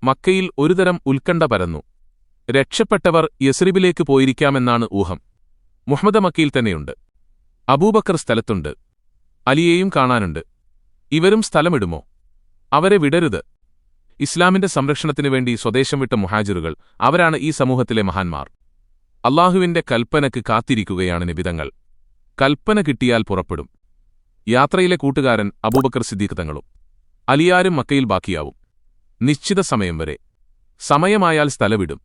മക്കയിൽ ഒരുതരം ഉത്കണ്ഠ പരന്നു. രക്ഷപ്പെട്ടവർ യസ്രിബിലേക്ക് പോയിരിക്കാമെന്നാണ് ഊഹം. മുഹമ്മദ് മക്കയിൽ തന്നെയുണ്ട്. അബൂബക്കർ സ്ഥലത്തുണ്ട്. അലിയെയും കാണാനുണ്ട്. ഇവരും സ്ഥലമിടുമോ? അവരെ വിടരുത്. ഇസ്ലാമിന്റെ സംരക്ഷണത്തിനുവേണ്ടി സ്വദേശം വിട്ട മുഹാജിറുകൾ, അവരാണ് ഈ സമൂഹത്തിലെ മഹാന്മാർ. അല്ലാഹുവിന്റെ കൽപ്പനയ്ക്ക് കാത്തിരിക്കുകയാണ് നബിതങ്ങൾ. കൽപ്പന കിട്ടിയാൽ പുറപ്പെടും. യാത്രയിലെ കൂട്ടുകാരൻ അബൂബക്കർ സിദ്ദീഖ് തങ്ങളും. അലിയാരും മക്കയിൽ ബാക്കിയാവും. നിശ്ചിത സമയം വരെ. സമയമായാൽ സ്ഥലവിടും.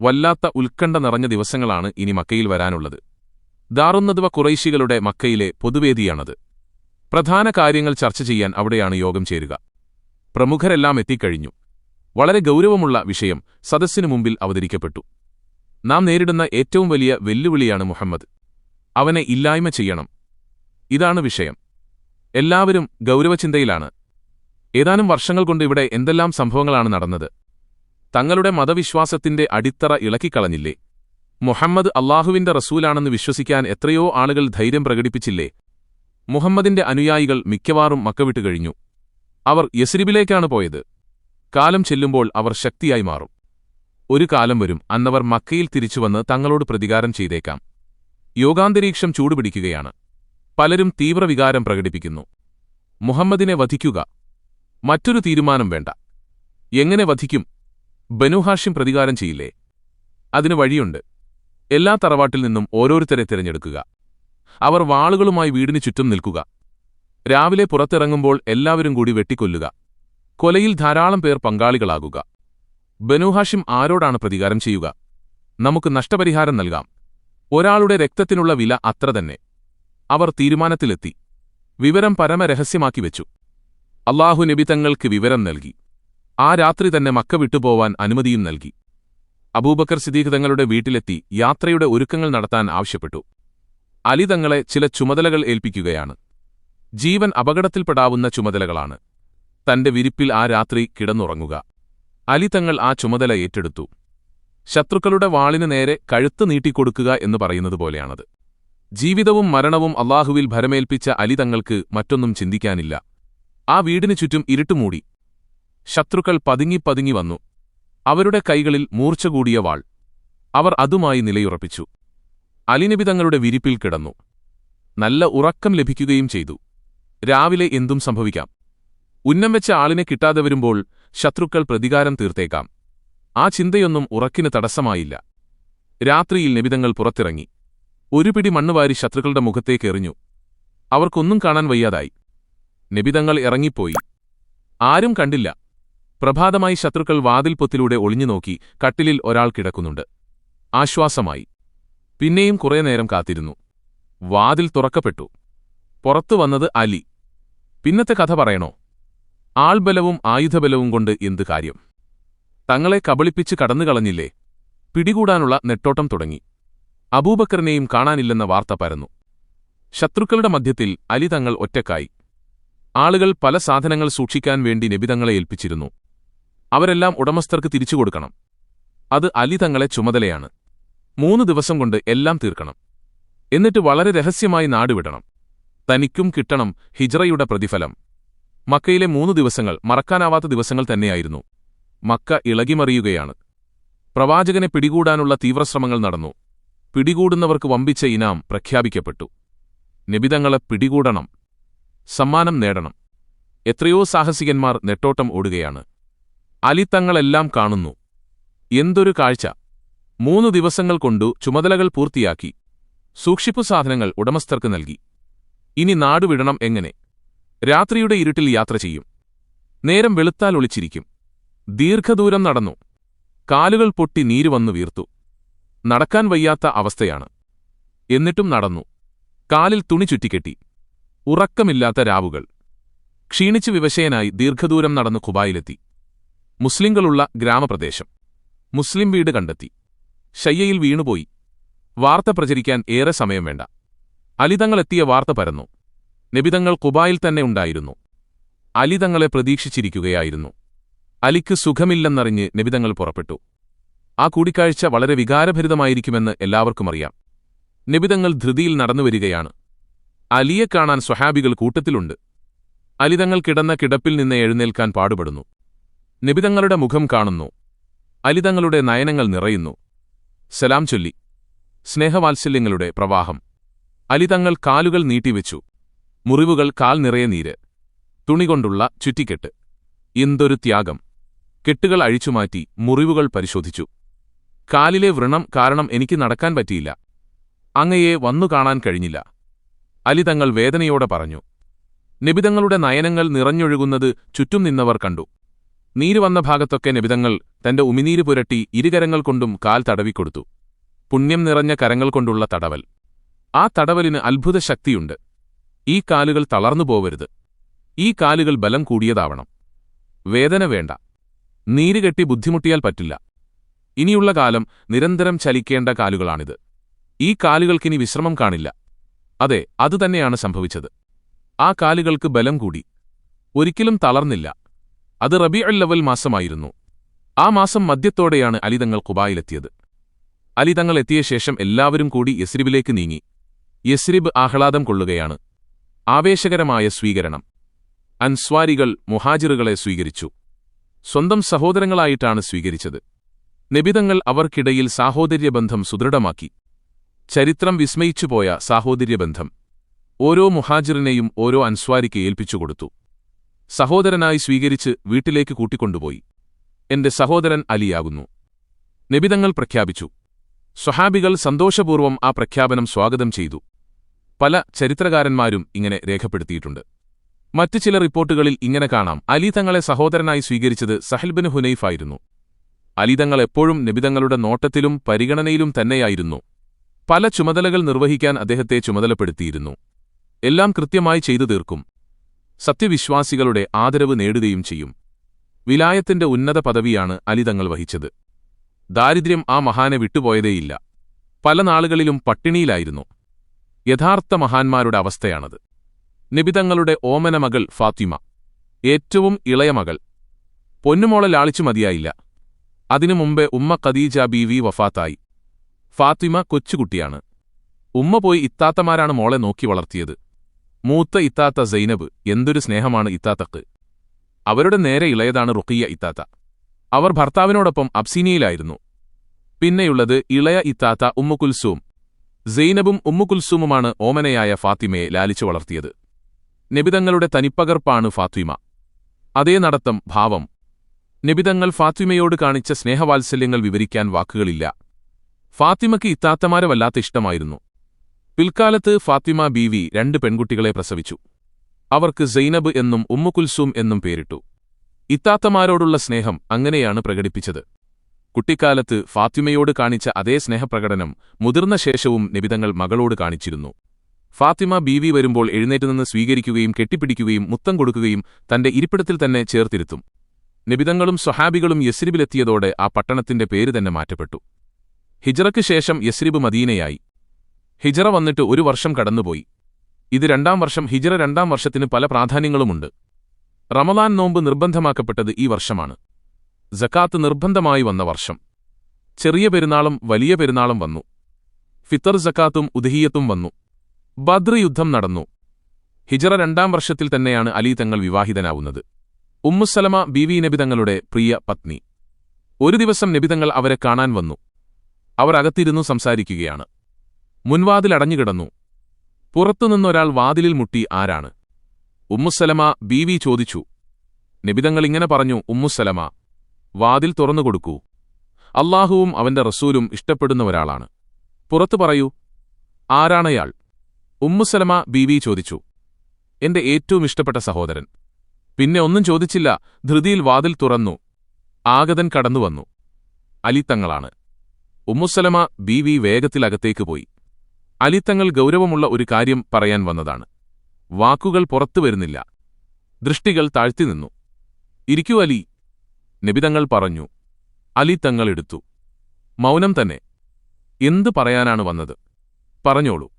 വല്ലാത്ത ഉത്കണ്ഠ നിറഞ്ഞ ദിവസങ്ങളാണ് ഇനി മക്കയിൽ വരാനുള്ളത്. ദാറുന്നദ്വ ഖുറൈശികളുടെ മക്കയിലെ പൊതുവേദിയാണത്. പ്രധാന കാര്യങ്ങൾ ചർച്ച ചെയ്യാൻ അവിടെയാണ് യോഗം ചേരുക. പ്രമുഖരെല്ലാം എത്തിക്കഴിഞ്ഞു. വളരെ ഗൗരവമുള്ള വിഷയം സദസ്സിനു മുമ്പിൽ അവതരിക്കപ്പെട്ടു. നാം നേരിടുന്ന ഏറ്റവും വലിയ വെല്ലുവിളിയാണ് മുഹമ്മദ്. അവനെ ഇല്ലായ്മ ചെയ്യണം. ഇതാണ് വിഷയം. എല്ലാവരും ഗൗരവചിന്തയിലാണ്. ഏതാനും വർഷങ്ങൾ കൊണ്ട് ഇവിടെ എന്തെല്ലാം സംഭവങ്ങളാണ് നടന്നത്. തങ്ങളുടെ മതവിശ്വാസത്തിന്റെ അടിത്തറ ഇളക്കിക്കളഞ്ഞില്ലേ? മുഹമ്മദ് അല്ലാഹുവിന്റെ റസൂലാണെന്ന് വിശ്വസിക്കാൻ എത്രയോ ആളുകൾ ധൈര്യം പ്രകടിപ്പിച്ചില്ലേ? മുഹമ്മദിന്റെ അനുയായികൾ മിക്കവാറും മക്ക വിട്ടുകഴിഞ്ഞു. അവർ യസ്രിബിലേക്കാണ് പോയത്. കാലം ചെല്ലുമ്പോൾ അവർ ശക്തിയായി മാറും. ഒരു കാലം വരും, അന്നവർ മക്കയിൽ തിരിച്ചുവന്ന് തങ്ങളോട് പ്രതികാരം ചെയ്തേക്കാം. യോഗാന്തരീക്ഷം ചൂടുപിടിക്കുകയാണ്. പലരും തീവ്രവികാരം പ്രകടിപ്പിക്കുന്നു. മുഹമ്മദിനെ വധിക്കുക. മറ്റൊരു തീരുമാനം വേണ്ട. എങ്ങനെ വധിക്കും? ബനൂ ഹാഷിം പ്രതികാരം ചെയ്യില്ലേ? അതിനു വഴിയുണ്ട്. എല്ലാ തറവാട്ടിൽ നിന്നും ഓരോരുത്തരെ തിരഞ്ഞെടുക്കുക. അവർ വാളുകളുമായി വീടിനു ചുറ്റും നിൽക്കുക. രാവിലെ പുറത്തിറങ്ങുമ്പോൾ എല്ലാവരും കൂടി വെട്ടിക്കൊല്ലുക. കൊലയിൽ ധാരാളം പേർ പങ്കാളികളാകുക. ബനൂ ഹാഷിം ആരോടാണ് പ്രതികാരം ചെയ്യുക? നമുക്ക് നഷ്ടപരിഹാരം നൽകാം. ഒരാളുടെ രക്തത്തിനുള്ള വില അത്ര തന്നെ. അവർ തീരുമാനത്തിലെത്തി. വിവരം പരമരഹസ്യമാക്കി വെച്ചു. അല്ലാഹു നബി തങ്ങൾക്ക് വിവരം നൽകി. ആ രാത്രി തന്നെ മക്ക വിട്ടുപോവാൻ അനുമതിയും നൽകി. അബൂബക്കർ സിദ്ദീഖ് തങ്ങളുടെ വീട്ടിലെത്തി യാത്രയുടെ ഒരുക്കങ്ങൾ നടത്താൻ ആവശ്യപ്പെട്ടു. അലി തങ്ങളെ ചില ചുമതലകൾ ഏൽപ്പിക്കുകയാണ്. ജീവൻ അപകടത്തിൽപ്പെടാവുന്ന ചുമതലകളാണ്. തന്റെ വിരിപ്പിൽ ആ രാത്രി കിടന്നുറങ്ങുക. അലി തങ്ങൾ ആ ചുമതല ഏറ്റെടുത്തു. ശത്രുക്കളുടെ വാളിനു നേരെ കഴുത്ത് നീട്ടിക്കൊടുക്കുക എന്ന് പറയുന്നതുപോലെയാണത്. ജീവിതവും മരണവും അല്ലാഹുവിൽ ഭരമേൽപ്പിച്ച അലി തങ്ങൾക്ക് മറ്റൊന്നും ചിന്തിക്കാനില്ല. ആ വീടിനു ചുറ്റും ഇരുട്ടുമൂടി. ശത്രുക്കൾ പതുങ്ങി വന്നു. അവരുടെ കൈകളിൽ മൂർച്ച കൂടിയ വാൾ. അവർ അതുമായി നിലയുറപ്പിച്ചു. അലിനബി തങ്ങളുടെ വിരിപ്പിൽ കിടന്നു. നല്ല ഉറക്കം ലഭിക്കുകയും ചെയ്തു. രാവിലെ എന്തും സംഭവിക്കാം. ഉന്നം വെച്ച ആളിനെ കിട്ടാതെ വരുമ്പോൾ ശത്രുക്കൾ പ്രതികാരം തീർത്തേക്കാം. ആ ചിന്തയൊന്നും ഉറക്കിന് തടസ്സമായില്ല. രാത്രിയിൽ നബിതങ്ങൾ പുറത്തിറങ്ങി. ഒരു പിടി മണ്ണുവാരി ശത്രുക്കളുടെ മുഖത്തേക്കെറിഞ്ഞു. അവർക്കൊന്നും കാണാൻ വയ്യാതായി. നബിതങ്ങൾ ഇറങ്ങിപ്പോയി. ആരും കണ്ടില്ല. പ്രഭാതമായി ശത്രുക്കൾ വാതിൽപ്പൊത്തിലൂടെ ഒളിഞ്ഞുനോക്കി. കട്ടിലിൽ ഒരാൾ കിടക്കുന്നുണ്ട്. ആശ്വാസമായി. പിന്നെയും കുറേ നേരം കാത്തിരുന്നു. വാതിൽ തുറക്കപ്പെട്ടു. പുറത്തു വന്നത് അലി. പിന്നത്തെ കഥ പറയണോ? ആൾബലവും ആയുധബലവും കൊണ്ട് എന്ത് കാര്യം? തങ്ങളെ കബളിപ്പിച്ച് കടന്നുകളഞ്ഞില്ലേ? പിടികൂടാനുള്ള നെട്ടോട്ടം തുടങ്ങി. അബൂബക്കറിനെയും കാണാനില്ലെന്ന വാർത്ത പരന്നു. ശത്രുക്കളുടെ മധ്യത്തിൽ അലി തങ്ങൾ ഒറ്റക്കായി. ആളുകൾ പല സാധനങ്ങൾ സൂക്ഷിക്കാൻ വേണ്ടി നബിതങ്ങളെ ഏൽപ്പിച്ചിരുന്നു. അവരെല്ലാം ഉടമസ്ഥർക്ക് തിരിച്ചുകൊടുക്കണം. അത് അലി തങ്ങളെ ചുമതലയാണ്. 3 ദിവസം കൊണ്ട് എല്ലാം തീർക്കണം. എന്നിട്ട് വളരെ രഹസ്യമായി നാടുവിടണം. തനിക്കും കിട്ടണം ഹിജ്റയുടെ പ്രതിഫലം. മക്കയിലെ 3 ദിവസങ്ങൾ മറക്കാനാവാത്ത ദിവസങ്ങൾ തന്നെയായിരുന്നു. മക്ക ഇളകിമറിയുകയാണ്. പ്രവാചകനെ പിടികൂടാനുള്ള തീവ്രശ്രമങ്ങൾ നടന്നു. പിടികൂടുന്നവർക്ക് വമ്പിച്ച ഇനാം പ്രഖ്യാപിക്കപ്പെട്ടു. നബിതങ്ങളെ പിടികൂടണം. സമ്മാനം നേടണം. എത്രയോ സാഹസികന്മാർ നെട്ടോട്ടം ഓടുകയാണ്. അലി തങ്ങളെല്ലാം കാണുന്നു. എന്തൊരു കാഴ്ച! 3 ദിവസങ്ങൾ കൊണ്ടു ചുമതലകൾ പൂർത്തിയാക്കി. സൂക്ഷിപ്പു സാധനങ്ങൾ ഉടമസ്ഥർക്ക് നൽകി. ഇനി നാടുവിടണം എങ്ങനെ? രാത്രിയുടെ ഇരുട്ടിൽ യാത്ര ചെയ്യും. നേരം വെളുത്താൽ ഒളിച്ചിരിക്കും. ദീർഘദൂരം നടന്നു. കാലുകൾ പൊട്ടി നീരുവന്നു വീർത്തു. നടക്കാൻ വയ്യാത്ത അവസ്ഥയാണ്. എന്നിട്ടും നടന്നു. കാലിൽ തുണി ചുറ്റിക്കെട്ടി. ഉറക്കമില്ലാത്ത രാവുകൾ. ക്ഷീണിച്ചു വിവശയനായി ദീർഘദൂരം നടന്നു ഖുബായിലെത്തി. മുസ്ലിങ്ങളുള്ള ഗ്രാമപ്രദേശം. മുസ്ലിം വീട് കണ്ടെത്തി. ശയ്യയിൽ വീണുപോയി. വാർത്ത പ്രചരിക്കാൻ ഏറെ സമയം വേണ്ട. അലിതങ്ങളെത്തിയ വാർത്ത പരന്നു. നബിതങ്ങൾ ഖുബായിൽ തന്നെ ഉണ്ടായിരുന്നു. അലിതങ്ങളെ പ്രതീക്ഷിച്ചിരിക്കുകയായിരുന്നു. അലിക്ക് സുഖമില്ലെന്നറിഞ്ഞ് നബിതങ്ങൾ പുറപ്പെട്ടു. ആ കൂടിക്കാഴ്ച വളരെ വികാരഭരിതമായിരിക്കുമെന്ന് എല്ലാവർക്കും അറിയാം. നബിതങ്ങൾ ധൃതിയിൽ നടന്നുവരികയാണ്. അലിയെ കാണാൻ സ്വഹാബികൾ കൂട്ടത്തിലുണ്ട്. അലിതങ്ങൾ കിടന്ന കിടപ്പിൽ നിന്ന് എഴുന്നേൽക്കാൻ പാടുപെടുന്നു. നബിതങ്ങളുടെ മുഖം കാണുന്നു. അലിതങ്ങളുടെ നയനങ്ങൾ നിറയുന്നു. സലാം ചൊല്ലി. സ്നേഹവാത്സല്യങ്ങളുടെ പ്രവാഹം. അലിതങ്ങൾ കാലുകൾ നീട്ടിവെച്ചു. മുറിവുകൾ കാൽ നിറയെ നീര്. തുണികൊണ്ടുള്ള ചുറ്റിക്കെട്ട്. എന്തൊരു ത്യാഗം! കെട്ടുകൾ അഴിച്ചുമാറ്റി മുറിവുകൾ പരിശോധിച്ചു. കാലിലെ വ്രണം കാരണം എനിക്ക് നടക്കാൻ പറ്റിയില്ല. അങ്ങയെ വന്നു കാണാൻ കഴിഞ്ഞില്ല. അലിതങ്ങൾ വേദനയോടെ പറഞ്ഞു. നബിതങ്ങളുടെ നയനങ്ങൾ നിറഞ്ഞൊഴുകുന്നത് ചുറ്റും നിന്നവർ കണ്ടു. നീര് വന്ന ഭാഗത്തൊക്കെ നബിതങ്ങൾ തന്റെ ഉമിനീര് പുരട്ടി ഇരുകരങ്ങൾ കൊണ്ടും കാൽ തടവിക്കൊടുത്തു. പുണ്യം നിറഞ്ഞ കരങ്ങൾ കൊണ്ടുള്ള തടവൽ. ആ തടവലിന് അത്ഭുത ശക്തിയുണ്ട്. ഈ കാലുകൾ തളർന്നുപോവരുത്. ഈ കാലുകൾ ബലം കൂടിയതാവണം. വേദന വേണ്ട. നീരുകെട്ടി ബുദ്ധിമുട്ടിയാൽ പറ്റില്ല. ഇനിയുള്ള കാലം നിരന്തരം ചലിക്കേണ്ട കാലുകളാണിത്. ഈ കാലുകൾക്കിനി വിശ്രമം കാണില്ല. അതെ, അതുതന്നെയാണ് സംഭവിച്ചത്. ആ കാലുകൾക്ക് ബലം കൂടി. ഒരിക്കലും തളർന്നില്ല. അത് റബീഉൽ അവ്വൽ മാസമായിരുന്നു. ആ മാസം മധ്യത്തോടെയാണ് അലിതങ്ങൾ ഖുബായിലെത്തിയത്. അലിതങ്ങൾ എത്തിയ ശേഷം എല്ലാവരും കൂടി യസ്രിബിലേക്ക് നീങ്ങി. യസ്രിബ് ആഹ്ലാദം കൊള്ളുകയാണ്. ആവേശകരമായ സ്വീകരണം. അൻസ്വാരികൾ മുഹാജിറുകളെ സ്വീകരിച്ചു. സ്വന്തം സഹോദരങ്ങളായിട്ടാണ് സ്വീകരിച്ചത്. നബിതങ്ങൾ അവർക്കിടയിൽ സാഹോദര്യബന്ധം സുദൃഢമാക്കി. ചരിത്രം വിസ്മയിച്ചുപോയ സാഹോദര്യബന്ധം. ഓരോ മുഹാജിറിനെയും ഓരോ അൻസ്വാരിക്ക് ഏൽപ്പിച്ചുകൊടുത്തു. സഹോദരനായി സ്വീകരിച്ച് വീട്ടിലേക്ക് കൂട്ടിക്കൊണ്ടുപോയി. എന്റെ സഹോദരൻ അലിയാകുന്നു, നബിതങ്ങൾ പ്രഖ്യാപിച്ചു. സ്വഹാബികൾ സന്തോഷപൂർവ്വം ആ പ്രഖ്യാപനം സ്വാഗതം ചെയ്തു. പല ചരിത്രകാരന്മാരും ഇങ്ങനെ രേഖപ്പെടുത്തിയിട്ടുണ്ട്. മറ്റു ചില റിപ്പോർട്ടുകളിൽ ഇങ്ങനെ കാണാം: അലി തങ്ങളെ സഹോദരനായി സ്വീകരിച്ചത് സഹൽ ബിൻ ഹുനൈഫായിരുന്നു. അലി തങ്ങൾ എപ്പോഴും നബിതങ്ങളുടെ നോട്ടത്തിലും പരിഗണനയിലും തന്നെയായിരുന്നു. പല ചുമതലകൾ നിർവഹിക്കാൻ അദ്ദേഹത്തെ ചുമതലപ്പെടുത്തിയിരുന്നു. എല്ലാം കൃത്യമായി ചെയ്തു തീർക്കും. സത്യവിശ്വാസികളുടെ ആദരവ് നേടുകയും ചെയ്യും. വിലായത്തിന്റെ ഉന്നത പദവിയാണ് അലി തങ്ങൾ വഹിച്ചത്. ദാരിദ്ര്യം ആ മഹാനെ വിട്ടുപോയതേയില്ല. പല നാളുകളിലും പട്ടിണിയിലായിരുന്നു. യഥാർത്ഥ മഹാന്മാരുടെ അവസ്ഥയാണത്. നബിതങ്ങളുടെ ഓമന മകൾ ഫാത്തിമ, ഏറ്റവും ഇളയ മകൾ. പൊന്നുമോളെ ലാളിച്ചു മതിയായില്ല. അതിനു മുമ്പേ ഉമ്മ ഖദീജ ബീവി വഫാത്തായി. ഫാത്തിമ കൊച്ചുകുട്ടിയാണ്. ഉമ്മ പോയി ഇത്താത്തമാരാണ് മോളെ നോക്കി വളർത്തിയത്. മൂത്ത ഇത്താത്ത സൈനബ്. എന്തൊരു സ്നേഹമാണ് ഇത്താത്തക്ക്. അവരുടെ നേരെ ഇളയതാണ് റുഖിയ ഇത്താത്ത. അവർ ഭർത്താവിനോടൊപ്പം അബ്സീനിയയിലായിരുന്നു. പിന്നെയുള്ളത് ഇളയ ഇത്താത്ത ഉമ്മുകുൽസൂം. സൈനബും ഉമ്മുകുൽസൂമുമാണ് ഓമനയായ ഫാത്തിമയെ ലാലിച്ചു വളർത്തിയത്. നബിതങ്ങളുടെ തനിപ്പകർപ്പാണ് ഫാത്തിമ. അതേ നടത്തം, ഭാവം. നബിതങ്ങൾ ഫാത്തിമയോട് കാണിച്ച സ്നേഹവാത്സല്യങ്ങൾ വിവരിക്കാൻ വാക്കുകളില്ല. ഫാത്തിമയ്ക്ക് ഇത്താത്തമാരെ വല്ലാത്ത ഇഷ്ടമായിരുന്നു. പിൽക്കാലത്ത് ഫാത്തിമ ബീവി 2 പെൺകുട്ടികളെ പ്രസവിച്ചു. അവർക്ക് സൈനബ് എന്നും ഉമ്മുകുൽസൂം എന്നും പേരിട്ടു. ഇത്താത്തമാരോടുള്ള സ്നേഹം അങ്ങനെയാണ് പ്രകടിപ്പിച്ചത്. കുട്ടിക്കാലത്ത് ഫാത്തിമയോട് കാണിച്ച അതേ സ്നേഹപ്രകടനം മുതിർന്ന ശേഷവും നബിതങ്ങൾ മകളോട് കാണിച്ചിരുന്നു. ഫാത്തിമ ബീവി വരുമ്പോൾ എഴുന്നേറ്റുനിന്ന് സ്വീകരിക്കുകയും കെട്ടിപ്പിടിക്കുകയും മുത്തം കൊടുക്കുകയും തന്റെ ഇരിപ്പിടത്തിൽ തന്നെ ചേർത്തിരുത്തും. നബിതങ്ങളും സ്വഹാബികളും യസ്രിബിലെത്തിയതോടെ ആ പട്ടണത്തിന്റെ പേര് തന്നെ മാറ്റപ്പെട്ടു. ഹിജ്റയ്ക്ക് ശേഷം യസ്രിബ് മദീനയായി. ഹിജ്റ വന്നിട്ട് 1 വർഷം കടന്നുപോയി. ഇത് 2ാം വർഷം. ഹിജ്റ 2ാം വർഷത്തിന് പല പ്രാധാന്യങ്ങളുമുണ്ട്. റമദാൻ നോമ്പ് നിർബന്ധമാക്കപ്പെട്ടത് ഈ വർഷമാണ്. സക്കാത്ത് നിർബന്ധമായി വന്ന വർഷം. ചെറിയ പെരുന്നാളും വലിയ പെരുന്നാളും വന്നു. ഫിത്തർ സക്കാത്തും ഉദ്ഹിയ്യത്തും വന്നു. ബദ്ർ യുദ്ധം നടന്നു. ഹിജ്റ 2ാം വർഷത്തിൽ തന്നെയാണ് അലി തങ്ങൾ വിവാഹിതനാവുന്നത്. ഉമ്മുസലമ ബീവി നബിതങ്ങളുടെ പ്രിയ പത്നി. ഒരു ദിവസം നബിതങ്ങൾ അവരെ കാണാൻ വന്നു. അവർ അകത്തിരുന്നു സംസാരിക്കുകയാണ്. മുൻവാതിൽ അടഞ്ഞുകിടന്നു. പുറത്തുനിന്നൊരാൾ വാതിലിൽ മുട്ടി. ആരാണ്? ഉമ്മുസലമ ബീവി ചോദിച്ചു. നബിതങ്ങൾ ഇങ്ങനെ പറഞ്ഞു: ഉമ്മുസലമ, വാതിൽ തുറന്നുകൊടുക്കൂ. അല്ലാഹുവും അവന്റെ റസൂലും ഇഷ്ടപ്പെടുന്ന ഒരാളാണ്. പുറത്തു പറയൂ, ആരാണയാൾ? ഉമ്മുസലമ ബീവി ചോദിച്ചു. എന്റെ ഏറ്റവും ഇഷ്ടപ്പെട്ട സഹോദരൻ. പിന്നെ ഒന്നും ചോദിച്ചില്ല. ധൃതിയിൽ വാതിൽ തുറന്നു. ആഗതൻ കടന്നുവന്നു. അലിത്തങ്ങളാണ്. ഉമ്മുസലമ ബീവി വേഗത്തിലകത്തേക്ക് പോയി. അലിത്തങ്ങൾ ഗൗരവമുള്ള ഒരു കാര്യം പറയാൻ വന്നതാണ്. വാക്കുകൾ പുറത്തു വരുന്നില്ല. ദൃഷ്ടികൾ താഴ്ത്തിനിന്നു. ഇരിക്കൂ അലി, നബിതങ്ങൾ പറഞ്ഞു. അലി തങ്ങൾ എടുത്തു. മൗനം തന്നെ. എന്തു പറയാനാണ് വന്നത്? പറഞ്ഞോളൂ.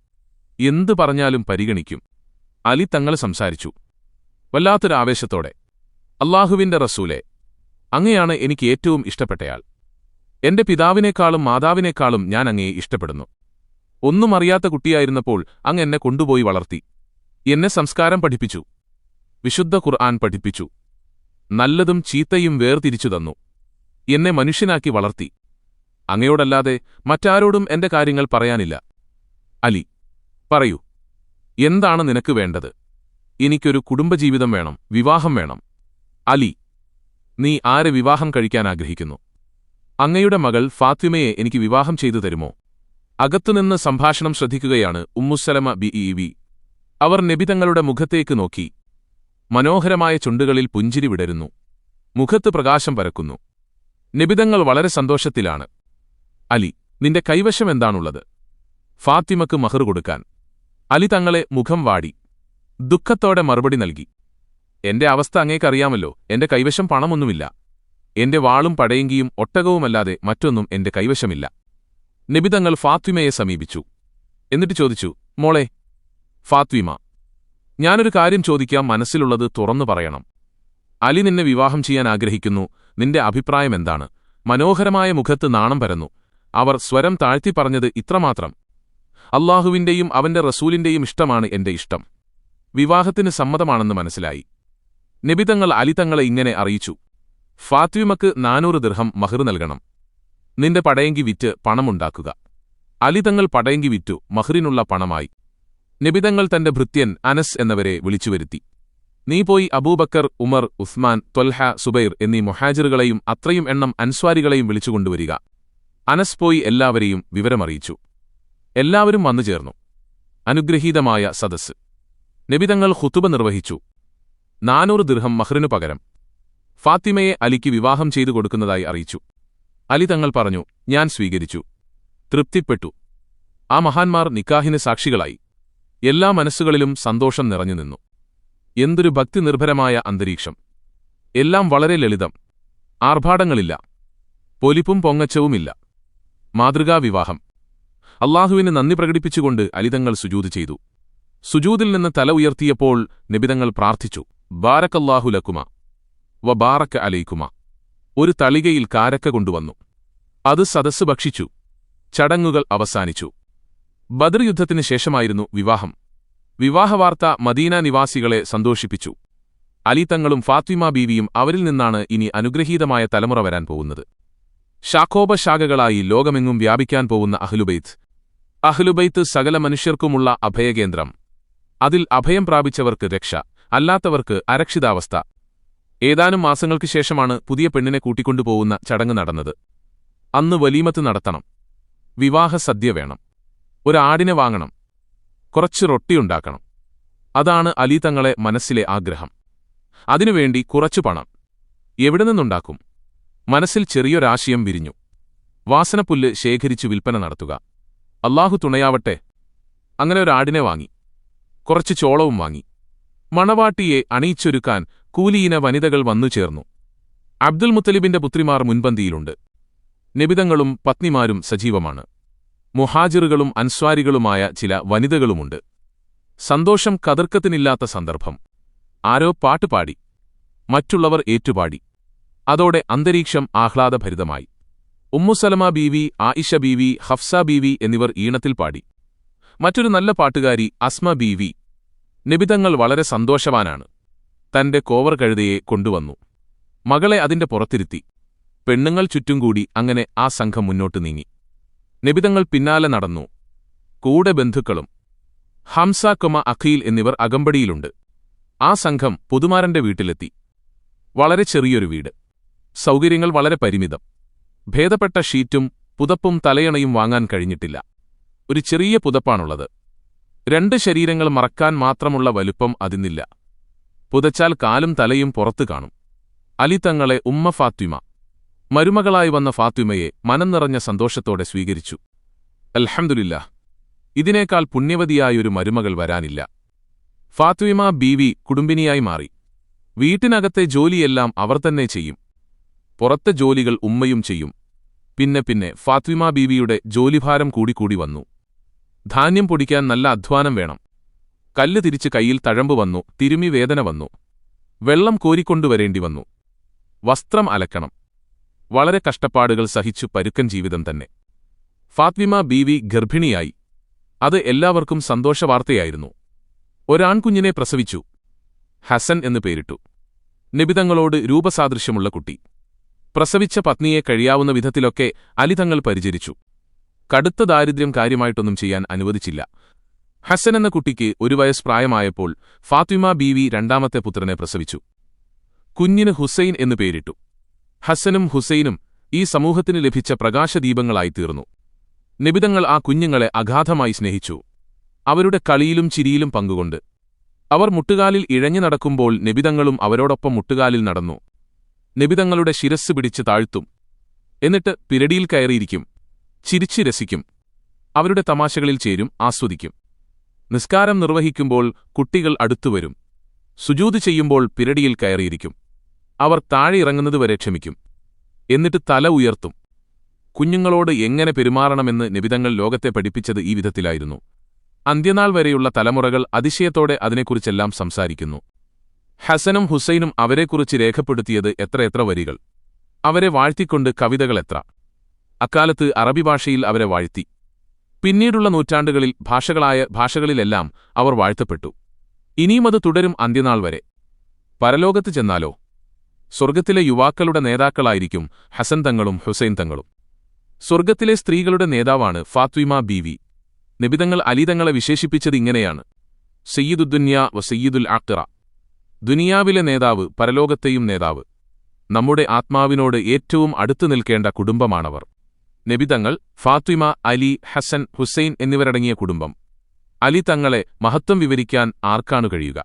എന്തു പറഞ്ഞാലും പരിഗണിക്കും. അലി തങ്ങൾ സംസാരിച്ചു വല്ലാത്തൊരു ആവേശത്തോടെ. അല്ലാഹുവിന്റെ റസൂലേ, അങ്ങയാണ് എനിക്ക് ഏറ്റവും ഇഷ്ടപ്പെട്ടയാൾ. എന്റെ പിതാവിനേക്കാളും മാതാവിനേക്കാളും ഞാൻ അങ്ങയെ ഇഷ്ടപ്പെടുന്നു. ഒന്നും അറിയാത്ത കുട്ടിയായിരുന്നപ്പോൾ അങ്ങ് എന്നെ കൊണ്ടുപോയി വളർത്തി. എന്നെ സംസ്കാരം പഠിപ്പിച്ചു. വിശുദ്ധ ഖുർആൻ പഠിപ്പിച്ചു. നല്ലതും ചീത്തയും വേർതിരിച്ചു തന്നു. എന്നെ മനുഷ്യനാക്കി വളർത്തി. അങ്ങയോടല്ലാതെ മറ്റാരോടും എന്റെ കാര്യങ്ങൾ പറയാനില്ല. അലി: പറയൂ, എന്താണ് നിനക്ക് വേണ്ടത്? എനിക്കൊരു കുടുംബജീവിതം വേണം, വിവാഹം വേണം. അലി: നീ ആരെ വിവാഹം കഴിക്കാൻ ആഗ്രഹിക്കുന്നു? അങ്ങയുടെ മകൾ ഫാത്തിമയെ എനിക്ക് വിവാഹം ചെയ്തു തരുമോ? അകത്തുനിന്ന് സംഭാഷണം ശ്രദ്ധിക്കുകയാണ് ഉമ്മുസ്സലമ ബിഇവി. അവർ നബി തങ്ങളുടെ മുഖത്തേക്ക് നോക്കി. മനോഹരമായ ചുണ്ടുകളിൽ പുഞ്ചിരി വിടരുന്നു. മുഖത്ത് പ്രകാശം പരക്കുന്നു. നബിതങ്ങൾ വളരെ സന്തോഷത്തിലാണ്. അലി: നിന്റെ കൈവശം എന്താണുള്ളത്? ഫാത്തിമക്ക് മഹർ കൊടുക്കാൻ. അലി തങ്ങളെ മുഖം വാടി ദുഃഖത്തോടെ മറുപടി നൽകി. എന്റെ അവസ്ഥ അങ്ങേക്കറിയാമല്ലോ. എന്റെ കൈവശം പണമൊന്നുമില്ല. എന്റെ വാളും പടയങ്കിയും ഒട്ടകവുമല്ലാതെ മറ്റൊന്നും എന്റെ കൈവശമില്ല. നബിതങ്ങൾ ഫാത്വിമയെ സമീപിച്ചു. എന്നിട്ട് ചോദിച്ചു: മോളെ ഫാത്വിമ, ഞാനൊരു കാര്യം ചോദിക്കാം, മനസ്സിലുള്ളത് തുറന്നു പറയണം. അലി നിന്നെ വിവാഹം ചെയ്യാൻ ആഗ്രഹിക്കുന്നു. നിന്റെ അഭിപ്രായമെന്താണ്? മനോഹരമായ മുഖത്ത് നാണം പരന്നു. അവർ സ്വരം താഴ്ത്തി പറഞ്ഞത് ഇത്രമാത്രം: അല്ലാഹുവിന്റെയും അവന്റെ റസൂലിന്റെയും ഇഷ്ടമാണ് എന്റെ ഇഷ്ടം. വിവാഹത്തിന് സമ്മതമാണെന്ന് മനസ്സിലായി. നബിതങ്ങൾ അലി തങ്ങളെ ഇങ്ങനെ അറിയിച്ചു: ഫാത്വിമക്ക് 400 ദിർഹം മഹർ നൽകണം. നിന്റെ പടയങ്കി വിറ്റ് പണമുണ്ടാക്കുക. അലി തങ്ങൾ പടയങ്കി വിറ്റു മഹറിനുള്ള പണമായി. നബിതങ്ങൾ തന്റെ ഭൃത്യൻ അനസ് എന്നവരെ വിളിച്ചുവരുത്തി. നീ പോയി അബൂബക്കർ, ഉമർ, ഉസ്മാൻ, ത്വൽഹ, സുബൈർ എന്നീ മുഹാജിറുകളെയും അത്രയും എണ്ണം അൻസ്വാരികളെയും വിളിച്ചുകൊണ്ടുവരിക. അനസ് പോയി എല്ലാവരെയും വിവരമറിയിച്ചു. എല്ലാവരും വന്നുചേർന്നു. അനുഗ്രഹീതമായ സദസ്സ്. നബിതങ്ങൾ ഖുതുബ നിർവഹിച്ചു. 400 ദിർഹം മഹ്റിനു പകരം ഫാത്തിമയെ അലിക്ക് വിവാഹം ചെയ്തു കൊടുക്കുന്നതായി അറിയിച്ചു. അലി തങ്ങൾ പറഞ്ഞു: ഞാൻ സ്വീകരിച്ചു. തൃപ്തിപ്പെട്ടു. ആ മഹാന്മാർ നിക്കാഹിന് സാക്ഷികളായി. എല്ലാ മനസ്സുകളിലും സന്തോഷം നിറഞ്ഞുനിന്നു. എന്തൊരു ഭക്തിനിർഭരമായ അന്തരീക്ഷം! എല്ലാം വളരെ ലളിതം. ആർഭാടങ്ങളില്ല. പൊലിപ്പും പൊങ്ങച്ചവുമില്ല. മാതൃകാ വിവാഹം. അല്ലാഹുവിന് നന്ദി പ്രകടിപ്പിച്ചുകൊണ്ട് അലിതങ്ങൾ സുജൂദ് ചെയ്തു. സുജൂദിൽ നിന്ന് തല ഉയർത്തിയപ്പോൾ നബിതങ്ങൾ പ്രാർത്ഥിച്ചു: ബാരക്കല്ലാഹു ലക്കുമ വ ബാറക്ക അലൈക്കുമ. ഒരു തളികയിൽ കാരക്ക കൊണ്ടുവന്നു. അത് സദസ്സ് ഭക്ഷിച്ചു. ചടങ്ങുകൾ അവസാനിച്ചു. ബദർ യുദ്ധത്തിന് ശേഷമായിരുന്നു വിവാഹം. വിവാഹവാർത്ത മദീന നിവാസികളെ സന്തോഷിപ്പിച്ചു. അലി തങ്ങളും ഫാത്വിമ ബീവിയും അവരിൽ നിന്നാണ് ഇനി അനുഗ്രഹീതമായ തലമുറ വരാൻ പോകുന്നത്. ശാഖോപശാഖകളായി ലോകമെങ്ങും വ്യാപിക്കാൻ പോകുന്ന അഹ്ലുബൈത്ത്. അഹ്ലുബൈത്ത് സകല മനുഷ്യർക്കുമുള്ള അഭയകേന്ദ്രം. അതിൽ അഭയം പ്രാപിച്ചവർക്ക് രക്ഷ, അല്ലാത്തവർക്ക് അരക്ഷിതാവസ്ഥ. ഏതാനും മാസങ്ങൾക്ക് ശേഷമാണ് പുതിയ പെണ്ണിനെ കൂട്ടിക്കൊണ്ടുപോകുന്ന ചടങ്ങ് നടന്നത്. അന്ന് വലീമത്ത് നടത്തണം. വിവാഹസദ്യ വേണം. ഒരാടിനെ വാങ്ങണം. കുറച്ച് റൊട്ടിയുണ്ടാക്കണം. അതാണ് അലി തങ്ങളെ മനസ്സിലെ ആഗ്രഹം. അതിനുവേണ്ടി കുറച്ചു പണം. എവിടെ നിന്നുണ്ടാക്കും? മനസ്സിൽ ചെറിയൊരാശയം വിരിഞ്ഞു. വാസനപ്പുല്ല് ശേഖരിച്ചു വിൽപ്പന നടത്തുക. അല്ലാഹു തുണയാവട്ടെ. അങ്ങനെ ഒരാടിനെ വാങ്ങി. കുറച്ച് ചോളവും വാങ്ങി. മണവാട്ടിയെ അണിയിച്ചൊരുക്കാൻ കൂലിയിന വനിതകൾ വന്നുചേർന്നു. അബ്ദുൽ മുത്തലിബിന്റെ പുത്രിമാർ മുൻപന്തിയിലുണ്ട്. നബിതങ്ങളും പത്നിമാരും സജീവമാണ്. മുഹാജിറുകളും അൻസ്വാരികളുമായ ചില വനിതകളുമുണ്ട്. സന്തോഷം കതർക്കത്തിനില്ലാത്ത സന്ദർഭം. ആരോ പാട്ടുപാടി. മറ്റുള്ളവർ ഏറ്റുപാടി. അതോടെ അന്തരീക്ഷം ആഹ്ലാദഭരിതമായി. ഉമ്മുസലമ ബീവി, ആയിഷ ബീവി, ഹഫ്സ ബീവി എന്നിവർ ഈണത്തിൽ പാടി. മറ്റൊരു നല്ല പാട്ടുകാരി അസ്മ ബീവി. നബിതങ്ങൾ വളരെ സന്തോഷവാനാണ്. തന്റെ കോവർ കഴുതയെ കൊണ്ടുവന്നു. മകളെ അതിന്റെ പുറത്തിരുത്തി. പെണ്ണുങ്ങൾ ചുറ്റും കൂടി. അങ്ങനെ ആ സംഘം മുന്നോട്ട് നീങ്ങി. നബിതങ്ങൾ പിന്നാലെ നടന്നു. കൂടെ ബന്ധുക്കളും. ഹംസ, അഖീൽ എന്നിവർ അകമ്പടിയിലുണ്ട്. ആ സംഘം പുതുമാരന്റെ വീട്ടിലെത്തി. വളരെ ചെറിയൊരു വീട്. സൗകര്യങ്ങൾ വളരെ പരിമിതം. ഭേദപ്പെട്ട ഷീറ്റും പുതപ്പും തലയണയും വാങ്ങാൻ കഴിഞ്ഞിട്ടില്ല. ഒരു ചെറിയ പുതപ്പാണുള്ളത്. 2 ശരീരങ്ങൾ മറക്കാൻ മാത്രമുള്ള വലുപ്പം അതിനില്ല. പുതച്ചാൽ കാലും തലയും പുറത്തു കാണും. അലി തങ്ങളെ ഉമ്മ ഫാത്വിമ, മരുമകളായി വന്ന ഫാത്വിമയെ മനം നിറഞ്ഞ സന്തോഷത്തോടെ സ്വീകരിച്ചു. അൽഹംദുലില്ലാഹ്, ഇതിനേക്കാൾ പുണ്യവതിയായൊരു മരുമകൾ വരാനില്ല. ഫാത്വിമ ബീവി കുടുംബിനിയായി മാറി. വീട്ടിനകത്തെ ജോലിയെല്ലാം അവർ തന്നെ ചെയ്യും. പുറത്തെ ജോലികൾ ഉമ്മയും ചെയ്യും. പിന്നെ ഫാത്വിമ ബീവിയുടെ ജോലിഭാരം കൂടിക്കൂടി വന്നു. ധാന്യം പൊടിക്കാൻ നല്ല അധ്വാനം വേണം. കല്ല് തിരിച്ച് കൈയിൽ തഴമ്പ് വന്നു. തിരുമി വേദന വന്നു. വെള്ളം കോരിക്കൊണ്ടുവരേണ്ടി വന്നു. വസ്ത്രം അലക്കണം. വളരെ കഷ്ടപ്പാടുകൾ സഹിച്ചു പരുക്കൻ ജീവിതം തന്നെ. ഫാത്വിമ ബീവി ഗർഭിണിയായി. അത് എല്ലാവർക്കും സന്തോഷവാർത്തയായിരുന്നു. ഒരാൺകുഞ്ഞിനെ പ്രസവിച്ചു. ഹസൻ എന്ന് പേരിട്ടു. നബിതങ്ങളോട് രൂപസാദൃശ്യമുള്ള കുട്ടി. പ്രസവിച്ച പത്നിയെ കഴിയാവുന്ന വിധത്തിലൊക്കെ അലിതങ്ങൾ പരിചരിച്ചു. കടുത്ത ദാരിദ്ര്യം കാര്യമായിട്ടൊന്നും ചെയ്യാൻ അനുവദിച്ചില്ല. ഹസൻ എന്ന കുട്ടിക്ക് 1 വയസ്സ് പ്രായമായപ്പോൾ ഫാത്തിമ ബീവി രണ്ടാമത്തെ പുത്രനെ പ്രസവിച്ചു. കുഞ്ഞിന് ഹുസൈൻ എന്നു പേരിട്ടു. ഹസനും ഹുസൈനും ഈ സമൂഹത്തിന് ലഭിച്ച പ്രകാശദീപങ്ങളായിത്തീർന്നു. നബിതങ്ങൾ ആ കുഞ്ഞുങ്ങളെ അഗാധമായി സ്നേഹിച്ചു, അവരുടെ കളിയിലും ചിരിയിലും പങ്കുകൊണ്ട്. അവർ മുട്ടുകാലിൽ ഇഴഞ്ഞു നടക്കുമ്പോൾ നബിതങ്ങളും അവരോടൊപ്പം മുട്ടുകാലിൽ നടന്നു. നബിതങ്ങളുടെ ശിരസ്സ് പിടിച്ച് താഴ്ത്തും. എന്നിട്ട് പിരടിയിൽ കയറിയിരിക്കും, ചിരിച്ചു രസിക്കും. അവരുടെ തമാശകളിൽ ചേരും, ആസ്വദിക്കും. നിസ്കാരം നിർവഹിക്കുമ്പോൾ കുട്ടികൾ അടുത്തുവരും. സുജൂദ് ചെയ്യുമ്പോൾ പിരടിയിൽ കയറിയിരിക്കും. അവർ താഴെ ഇറങ്ങുന്നതുവരെ ക്ഷമിക്കും. എന്നിട്ട് തല ഉയർത്തും. കുഞ്ഞുങ്ങളോട് എങ്ങനെ പെരുമാറണമെന്ന് നബിതങ്ങൾ ലോകത്തെ പഠിപ്പിച്ചത് ഈ വിധത്തിലായിരുന്നു. അന്ത്യനാൾ വരെയുള്ള തലമുറകൾ അതിശയത്തോടെ അതിനെക്കുറിച്ചെല്ലാം സംസാരിക്കുന്നു. ഹസനും ഹുസൈനും അവരെക്കുറിച്ച് രേഖപ്പെടുത്തിയത് എത്രയെത്ര വരികൾ! അവരെ വാഴ്ത്തിക്കൊണ്ട് കവിതകൾ എത്ര! അക്കാലത്ത് അറബി ഭാഷയിൽ അവരെ വാഴ്ത്തി. പിന്നീടുള്ള നൂറ്റാണ്ടുകളിൽ ഭാഷകളിലെല്ലാം അവർ വാഴ്ത്തപ്പെട്ടു. ഇനിയും അത് തുടരും അന്ത്യനാൾ വരെ. പരലോകത്ത് ചെന്നാലോ സ്വർഗ്ഗത്തിലെ യുവാക്കളുടെ നേതാക്കളായിരിക്കും ഹസൻ തങ്ങളും ഹുസൈൻ തങ്ങളും. സ്വർഗ്ഗത്തിലെ സ്ത്രീകളുടെ നേതാവാണ് ഫാത്വിമ ബീവി. നബിതങ്ങൾ അലിതങ്ങളെ വിശേഷിപ്പിച്ചതിങ്ങനെയാണ്: സയ്യിദുദ്ദുന്യ വ സയ്യിദുൽ ആഖിറ. ദുനിയാവിലെ നേതാവ്, പരലോകത്തെയും നേതാവ്. നമ്മുടെ ആത്മാവിനോട് ഏറ്റവും അടുത്തു നിൽക്കേണ്ട കുടുംബമാണവർ. നബിതങ്ങൾ, ഫാത്വിമ, അലി, ഹസൻ, ഹുസൈൻ എന്നിവരടങ്ങിയ കുടുംബം. അലി തങ്ങളെ മഹത്വം വിവരിക്കാൻ ആർക്കാണു കഴിയുക?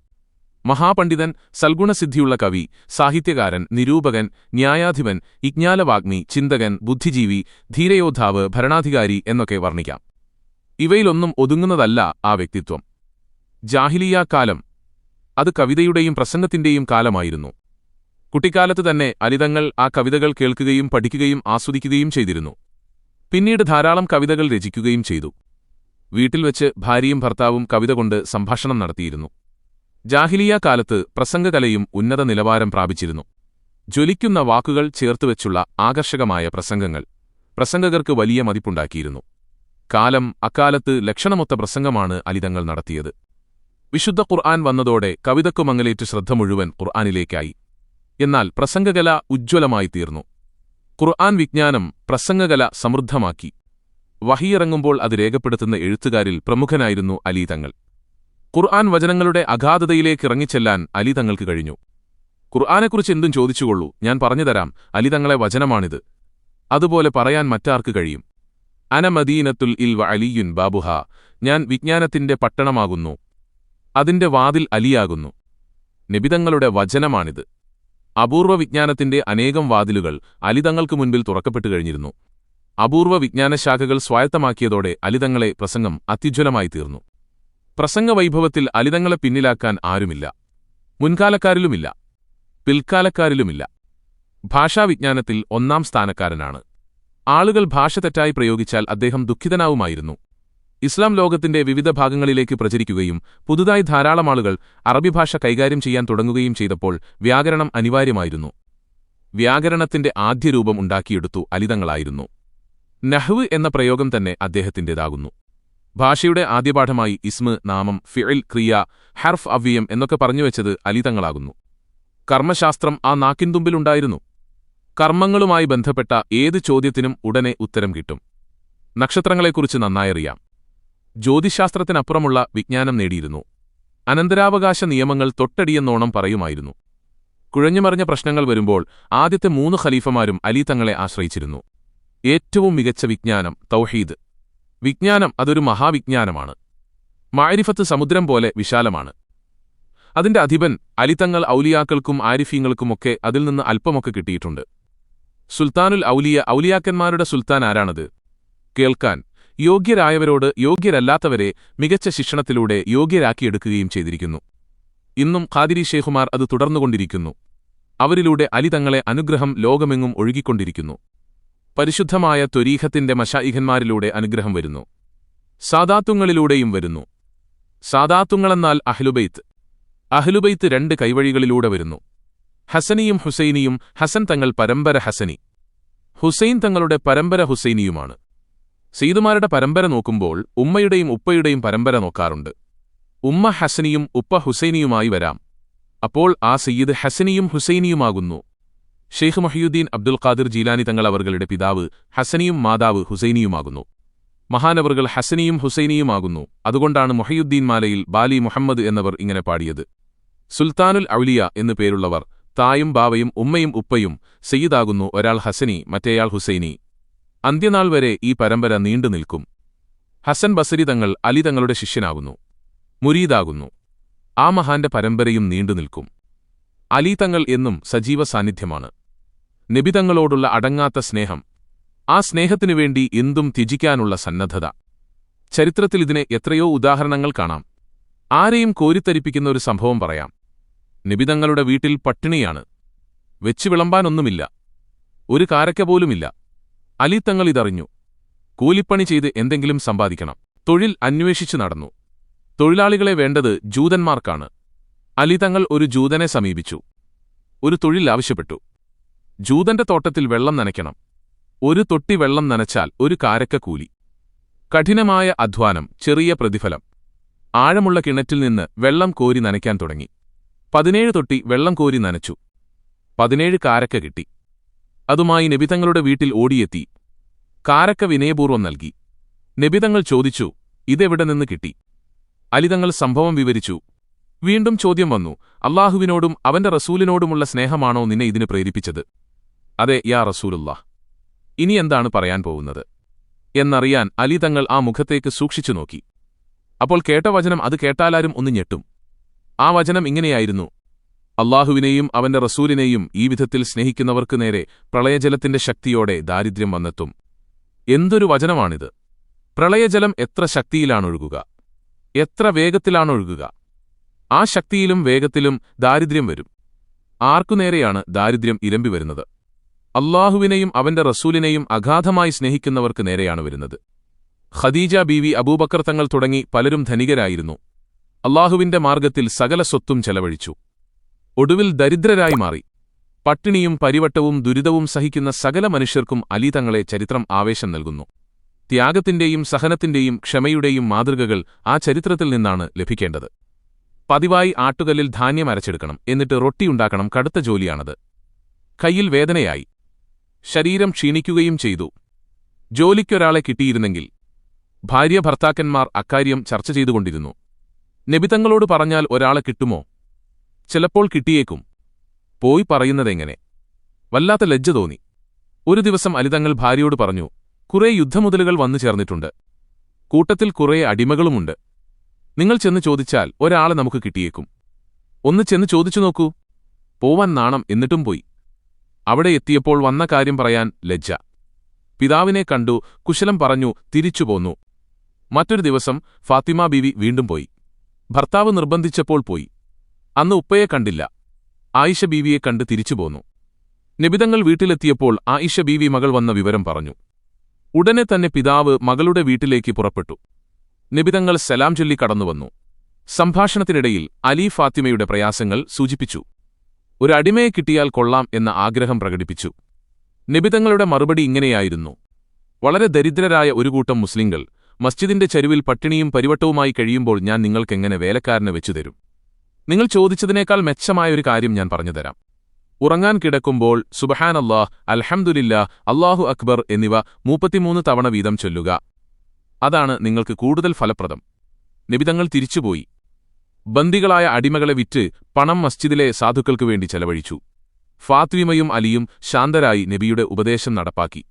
മഹാപണ്ഡിതൻ, സൽഗുണസിദ്ധിയുള്ള കവി, സാഹിത്യകാരൻ, നിരൂപകൻ, ന്യായാധിപൻ, ഇജ്ഞാലവാഗ്മി, ചിന്തകൻ, ബുദ്ധിജീവി, ധീരയോദ്ധാവ്, ഭരണാധികാരി എന്നൊക്കെ വർണ്ണിക്കാം. ഇവയിലൊന്നും ഒതുങ്ങുന്നതല്ല ആ വ്യക്തിത്വം. ജാഹിലിയ്യ കാലം, അത് കവിതയുടെയും പ്രസംഗത്തിന്റെയും കാലമായിരുന്നു. കുട്ടിക്കാലത്ത് തന്നെ അലിതങ്ങൾ ആ കവിതകൾ കേൾക്കുകയും പഠിക്കുകയും ആസ്വദിക്കുകയും ചെയ്തിരുന്നു. പിന്നീട് ധാരാളം കവിതകൾ രചിക്കുകയും ചെയ്തു. വീട്ടിൽ വെച്ച് ഭാര്യയും ഭർത്താവും കവിത കൊണ്ട് സംഭാഷണം നടത്തിയിരുന്നു. ജാഹിലിയ്യ കാലത്ത് പ്രസംഗകലയും ഉന്നത നിലവാരം പ്രാപിച്ചിരുന്നു. ജ്വലിക്കുന്ന വാക്കുകൾ ചേർത്തുവെച്ചുള്ള ആകർഷകമായ പ്രസംഗങ്ങൾ പ്രസംഗകർക്ക് വലിയ മതിപ്പുണ്ടാക്കിയിരുന്നു. അക്കാലത്ത് ലക്ഷണമൊത്ത പ്രസംഗമാണ് അലിതങ്ങൾ നടത്തിയത്. വിശുദ്ധ ഖുർആൻ വന്നതോടെ കവിതക്കു മങ്ങലേറ്റ് ശ്രദ്ധ മുഴുവൻ ഖുർആനിലേക്കായി. എന്നാൽ പ്രസംഗകല ഉജ്ജ്വലമായിത്തീർന്നു. ഖുർആൻ വിജ്ഞാനം പ്രസംഗകല സമൃദ്ധമാക്കി. വഹിയിറങ്ങുമ്പോൾ അത് രേഖപ്പെടുത്തുന്ന എഴുത്തുകാരിൽ പ്രമുഖനായിരുന്നു അലിതങ്ങൾ. ഖുർആൻ വചനങ്ങളുടെ അഗാധതയിലേക്കിറങ്ങിച്ചെല്ലാൻ അലിതങ്ങൾക്ക് കഴിഞ്ഞു. ഖുർആനെക്കുറിച്ച് എന്തും ചോദിച്ചുകൊള്ളൂ, ഞാൻ പറഞ്ഞുതരാം, അലിതങ്ങളെ വചനമാണിത്. അതുപോലെ പറയാൻ മറ്റാർക്ക് കഴിയും? അന മദീനത്തുൽ ഇൽവ അലിയുൻ ബാബുഹ. ഞാൻ വിജ്ഞാനത്തിന്റെ പട്ടണമാകുന്നു, അതിന്റെ വാതിൽ അലിയാകുന്നു. നബിതങ്ങളുടെ വചനമാണിത്. അപൂർവ വിജ്ഞാനത്തിന്റെ അനേകം വാതിലുകൾ അലിതങ്ങൾക്ക് മുൻപിൽ തുറക്കപ്പെട്ടു കഴിഞ്ഞിരുന്നു. അപൂർവ വിജ്ഞാനശാഖകൾ സ്വായത്തമാക്കിയതോടെ അലിതങ്ങളെ പ്രസംഗം അത്യുജ്വലമായിത്തീർന്നു. പ്രസംഗവൈഭവത്തിൽ അലിതങ്ങളെ പിന്നിലാക്കാൻ ആരുമില്ല. മുൻകാലക്കാരിലുമില്ല, പിൽക്കാലക്കാരിലുമില്ല. ഭാഷാവിജ്ഞാനത്തിൽ 1-ാം സ്ഥാനക്കാരനാണ്. ആളുകൾ ഭാഷ തെറ്റായി പ്രയോഗിച്ചാൽ അദ്ദേഹം ദുഃഖിതനാവുമായിരുന്നു. ഇസ്ലാം ലോകത്തിന്റെ വിവിധ ഭാഗങ്ങളിലേക്ക് പ്രചരിക്കുകയും പുതുതായി ധാരാളം ആളുകൾ അറബി ഭാഷ കൈകാര്യം ചെയ്യാൻ തുടങ്ങുകയും ചെയ്തപ്പോൾ വ്യാകരണം അനിവാര്യമായിരുന്നു. വ്യാകരണത്തിന്റെ ആദ്യരൂപം ഉണ്ടാക്കിയെടുത്തു അലിതങ്ങളായിരുന്നു. നഹ്വ് എന്ന പ്രയോഗം തന്നെ അദ്ദേഹത്തിന്റേതാകുന്നു. ഭാഷയുടെ ആദ്യപാഠമായി ഇസ്മ്, നാമം, ഫിഇൽ, ക്രിയ, ഹർഫ്, അവ്യയം എന്നൊക്കെ പറഞ്ഞുവെച്ചത് അലിതങ്ങളാകുന്നു. കർമ്മശാസ്ത്രം ആ നാക്കിൻതുമ്പിലുണ്ടായിരുന്നു. കർമ്മങ്ങളുമായി ബന്ധപ്പെട്ട ഏത് ചോദ്യത്തിനും ഉടനെ ഉത്തരം കിട്ടും. നക്ഷത്രങ്ങളെക്കുറിച്ച് നന്നായറിയാം. ജ്യോതിശാസ്ത്രത്തിനപ്പുറമുള്ള വിജ്ഞാനം നേടിയിരുന്നു. അനന്തരാവകാശ നിയമങ്ങൾ തൊട്ടടിയെന്നോണം പറയുമായിരുന്നു. കുഴഞ്ഞുമറിഞ്ഞ പ്രശ്നങ്ങൾ വരുമ്പോൾ ആദ്യത്തെ 3 ഖലീഫമാരും അലി തങ്ങളെ ആശ്രയിച്ചിരുന്നു. ഏറ്റവും മികച്ച വിജ്ഞാനം തൗഹീദ്. വിജ്ഞാനം അതൊരു മഹാവിജ്ഞാനമാണ്. മാരിഫത്ത് സമുദ്രം പോലെ വിശാലമാണ്. അതിന്റെ അധിപൻ അലിതങ്ങൾ ഔലിയാക്കൾക്കും ആരിഫീങ്ങൾക്കുമൊക്കെ അതിൽ നിന്ന് അല്പമൊക്കെ കിട്ടിയിട്ടുണ്ട്. സുൽത്താനുൽ ഔലിയ, ഔലിയാക്കന്മാരുടെ സുൽത്താൻ ആരാണത്? കേൾക്കാൻ യോഗ്യരായവരോട് യോഗ്യരല്ലാത്തവരെ മികച്ച ശിക്ഷണത്തിലൂടെ യോഗ്യരാക്കിയെടുക്കുകയും ചെയ്തിരിക്കുന്നു. ഇന്നും ഖാദിരി ഷേഖുമാർ അത് തുടർന്നുകൊണ്ടിരിക്കുന്നു. അവരിലൂടെ അലിതങ്ങളെ അനുഗ്രഹം ലോകമെങ്ങും ഒഴുകിക്കൊണ്ടിരിക്കുന്നു. പരിശുദ്ധമായ ത്വരീഖത്തിന്റെ മശായിഖന്മാരിലൂടെ അനുഗ്രഹം വരുന്നു. സാദാത്തുങ്ങളിലൂടെയും വരുന്നു. സാദാത്തുങ്ങളെന്നാൽ അഹ്ലുബൈത്ത്. അഹ്ലുബൈത്ത് 2 കൈവഴികളിലൂടെ വരുന്നു. ഹസനിയും ഹുസൈനിയും. ഹസൻ തങ്ങൾ പരമ്പര ഹസനി, ഹുസൈൻ തങ്ങളുടെ പരമ്പര ഹുസൈനിയുമാണ്. സയ്യിദുമാരുടെ പരമ്പര നോക്കുമ്പോൾ ഉമ്മയുടെയും ഉപ്പയുടെയും പരമ്പര നോക്കാറുണ്ട്. ഉമ്മ ഹസനിയും ഉപ്പ ഹുസൈനിയുമായി വരാം. അപ്പോൾ ആ സയ്യിദ് ഹസനിയും ഹുസൈനിയുമാകുന്നു. ഷെയ്ഖ് മുഹിയുദ്ദീൻ അബ്ദുൽ ഖാദിർ ജീലാനി തങ്ങൾ അവர்களுടെ പിതാവ് ഹസനിയും മാതാവ് ഹുസൈനിയുമാകുന്നു. മഹാനവറുകൾ ഹസനിയും ഹുസൈനിയുമാകുന്നു. അതുകൊണ്ടാണ് മുഹിയുദ്ദീൻ മാലയിൽ ബാലി മുഹമ്മദ് എന്നവർ ഇങ്ങനെ പാടിയത്. സുൽത്താനുൽ ഔലിയ എന്നു പേരുള്ളവർ തായും ബാവയും ഉമ്മയും ഉപ്പയും സയ്യിദാകുന്നു. ഒരാൾ ഹസനി, മറ്റേയാൾ ഹുസൈനി. അന്ത്യനാൾ വരെ ഈ പരമ്പര നീണ്ടു നിൽക്കും. ഹസൻ ബസരി തങ്ങൾ അലി തങ്ങളുടെ ശിഷ്യനാകുന്നു, മുരീദാകുന്നു. ആ മഹാന്റെ പരമ്പരയും നീണ്ടു നിൽക്കും. അലി തങ്ങൾ എന്നും സജീവ സാന്നിധ്യമാണ്. നബിതങ്ങളോടുള്ള അടങ്ങാത്ത സ്നേഹം, ആ സ്നേഹത്തിനുവേണ്ടി എന്തും ത്യജിക്കാനുള്ള സന്നദ്ധത. ചരിത്രത്തിൽ ഇതിന് എത്രയോ ഉദാഹരണങ്ങൾ കാണാം. ആരെയും കോരിത്തരിപ്പിക്കുന്ന ഒരു സംഭവം പറയാം. നബിതങ്ങളുടെ വീട്ടിൽ പട്ടിണിയാണ്. വെച്ചു വിളമ്പാനൊന്നുമില്ല. ഒരു കാരക്ക പോലുമില്ല. അലി തങ്ങൾ ഇതറിഞ്ഞു. കൂലിപ്പണി ചെയ്ത് എന്തെങ്കിലും സമ്പാദിക്കണം. തൊഴിൽ അന്വേഷിച്ചു നടന്നു. തൊഴിലാളികളെ വേണ്ടത് ജൂതന്മാർക്കാണ്. അലി തങ്ങൾ ഒരു ജൂതനെ സമീപിച്ചു. ഒരു തൊഴിൽ ആവശ്യപ്പെട്ടു. ജൂതന്റെ തോട്ടത്തിൽ വെള്ളം നനയ്ക്കണം. ഒരു തൊട്ടി വെള്ളം നനച്ചാൽ ഒരു കാരക്ക കൂലി. കഠിനമായ അധ്വാനം, ചെറിയ പ്രതിഫലം. ആഴമുള്ള കിണറ്റിൽ നിന്ന് വെള്ളം കോരി നനയ്ക്കാൻ തുടങ്ങി. 17 തൊട്ടി വെള്ളം കോരി നനച്ചു. 17 കാരക്ക കിട്ടി. അതുമായി നബിതങ്ങളുടെ വീട്ടിൽ ഓടിയെത്തി. കാരക്ക വിനയപൂർവ്വം നൽകി. നബിതങ്ങൾ ചോദിച്ചു, ഇതെവിടെ നിന്ന് കിട്ടി? അലിതങ്ങൾ സംഭവം വിവരിച്ചു. വീണ്ടും ചോദ്യം വന്നു, അല്ലാഹുവിനോടും അവന്റെ റസൂലിനോടുമുള്ള സ്നേഹമാണോ നിന്നെ ഇതിന് പ്രേരിപ്പിച്ചത്? അതെ യാ റസൂലുള്ളാഹ്. ഇനി എന്താണ് പറയാൻ പോകുന്നത് എന്നറിയാൻ അലി തങ്ങൾ ആ മുഖത്തേക്ക് സൂക്ഷിച്ചു നോക്കി. അപ്പോൾ കേട്ട വചനം അത് കേട്ടാലാരും ഒന്ന് ഞെട്ടും. ആ വചനം ഇങ്ങനെയായിരുന്നു: അല്ലാഹുവിനെയും അവന്റെ റസൂലിനെയും ഈ വിധത്തിൽ സ്നേഹിക്കുന്നവർക്കു നേരെ പ്രളയജലത്തിന്റെ ശക്തിയോടെ ദാരിദ്ര്യം വന്നെത്തും. എന്തൊരു വചനമാണിത്! പ്രളയജലം എത്ര ശക്തിയിലാണൊഴുകുക, എത്ര വേഗത്തിലാണൊഴുകുക! ആ ശക്തിയിലും വേഗത്തിലും ദാരിദ്ര്യം വരും. ആർക്കുനേരെയാണ് ദാരിദ്ര്യം ഇരമ്പി വരുന്നത്? അല്ലാഹുവിനെയും അവന്റെ റസൂലിനെയും അഗാധമായി സ്നേഹിക്കുന്നവർക്ക് നേരെയാണ് വരുന്നത്. ഖദീജ ബീവി, അബൂബക്കർ തങ്ങൾ തുടങ്ങി പലരും ധനികരായിരുന്നു. അല്ലാഹുവിന്റെ മാർഗ്ഗത്തിൽ സകല സ്വത്തും ചെലവഴിച്ചു. ഒടുവിൽ ദരിദ്രരായി മാറി. പട്ടിണിയും പരിവട്ടവും ദുരിതവും സഹിക്കുന്ന സകല മനുഷ്യർക്കും അലി തങ്ങളെ ചരിത്രം ആവേശം നൽകുന്നു. ത്യാഗത്തിന്റെയും സഹനത്തിന്റെയും ക്ഷമയുടെയും മാതൃകകൾ ആ ചരിത്രത്തിൽ നിന്നാണ് ലഭിക്കേണ്ടത്. പതിവായി ആട്ടുകല്ലിൽ ധാന്യം അരച്ചെടുക്കണം, എന്നിട്ട് റൊട്ടിയുണ്ടാക്കണം. കടുത്ത ജോലിയാണത്. കയ്യിൽ വേദനയായി. ശരീരം ക്ഷീണിക്കുകയും ചെയ്തു. ജോലിക്കൊരാളെ കിട്ടിയിരുന്നെങ്കിൽ. ഭാര്യ ഭർത്താക്കന്മാർ അക്കാര്യം ചർച്ച ചെയ്തുകൊണ്ടിരുന്നു. നബിതങ്ങളോട് പറഞ്ഞാൽ ഒരാളെ കിട്ടുമോ? ചിലപ്പോൾ കിട്ടിയേക്കും. പോയി പറയുന്നതെങ്ങനെ? വല്ലാത്ത ലജ്ജ തോന്നി. ഒരു ദിവസം അലിതങ്ങൾ ഭാര്യയോട് പറഞ്ഞു, കുറേ യുദ്ധമുതലുകൾ വന്നു ചേർന്നിട്ടുണ്ട്. കൂട്ടത്തിൽ കുറേ അടിമകളുമുണ്ട്. നിങ്ങൾ ചെന്ന് ചോദിച്ചാൽ ഒരാളെ നമുക്ക് കിട്ടിയേക്കും. ഒന്ന് ചെന്ന് ചോദിച്ചു നോക്കൂ. പോവാൻ നാണം, എന്നിട്ടും പോയി. അവിടെ എത്തിയപ്പോൾ വന്ന കാര്യം പറയാൻ ലജ്ജ. പിതാവിനെ കണ്ടു, കുശലം പറഞ്ഞു, തിരിച്ചു പോന്നു. മറ്റൊരു ദിവസം ഫാത്തിമ ബീവി വീണ്ടും പോയി. ഭർത്താവ് നിർബന്ധിച്ചപ്പോൾ പോയി. അന്ന് ഉപ്പയെ കണ്ടില്ല. ആയിഷ ബീവിയെ കണ്ട് തിരിച്ചു പോന്നു. നബിതങ്ങൾ വീട്ടിലെത്തിയപ്പോൾ ആയിഷ ബീവി മകൾ വന്ന വിവരം പറഞ്ഞു. ഉടനെ തന്നെ പിതാവ് മകളുടെ വീട്ടിലേക്ക് പുറപ്പെട്ടു. നബിതങ്ങൾ സലാം ചൊല്ലി കടന്നുവന്നു. സംഭാഷണത്തിനിടയിൽ അലി ഫാത്തിമയുടെ പ്രയാസങ്ങൾ സൂചിപ്പിച്ചു. ഒരു അടിമയെ കിട്ടിയാൽ കൊള്ളാം എന്ന ആഗ്രഹം പ്രകടിപ്പിച്ചു. നബിതങ്ങളുടെ മറുപടി ഇങ്ങനെയായിരുന്നു: വളരെ ദരിദ്രരായ ഒരു കൂട്ടം മുസ്ലിങ്ങൾ മസ്ജിദിന്റെ ചരുവിൽ പട്ടിണിയും പരിവട്ടവുമായി കഴിയുമ്പോൾ ഞാൻ നിങ്ങൾക്കെങ്ങനെ വേലക്കാരനെ വെച്ചുതരും? നിങ്ങൾ ചോദിച്ചതിനേക്കാൾ മെച്ചമായൊരു കാര്യം ഞാൻ പറഞ്ഞുതരാം. ഉറങ്ങാൻ കിടക്കുമ്പോൾ സുബ്ഹാനല്ലാഹ്, അൽഹംദുലില്ലാഹ്, അല്ലാഹു അക്ബർ എന്നിവ 33 തവണ വീതം ചൊല്ലുക. അതാണ് നിങ്ങൾക്ക് കൂടുതൽ ഫലപ്രദം. നബിതങ്ങൾ തിരിച്ചുപോയി. ബന്ദികളായ അടിമകളെ വിറ്റ് പണം മസ്ജിദിലെ സാധുക്കൾക്കു വേണ്ടി ചെലവഴിച്ചു. ഫാത്വിമയും അലിയും ശാന്തരായി നബിയുടെ ഉപദേശം നടപ്പാക്കി.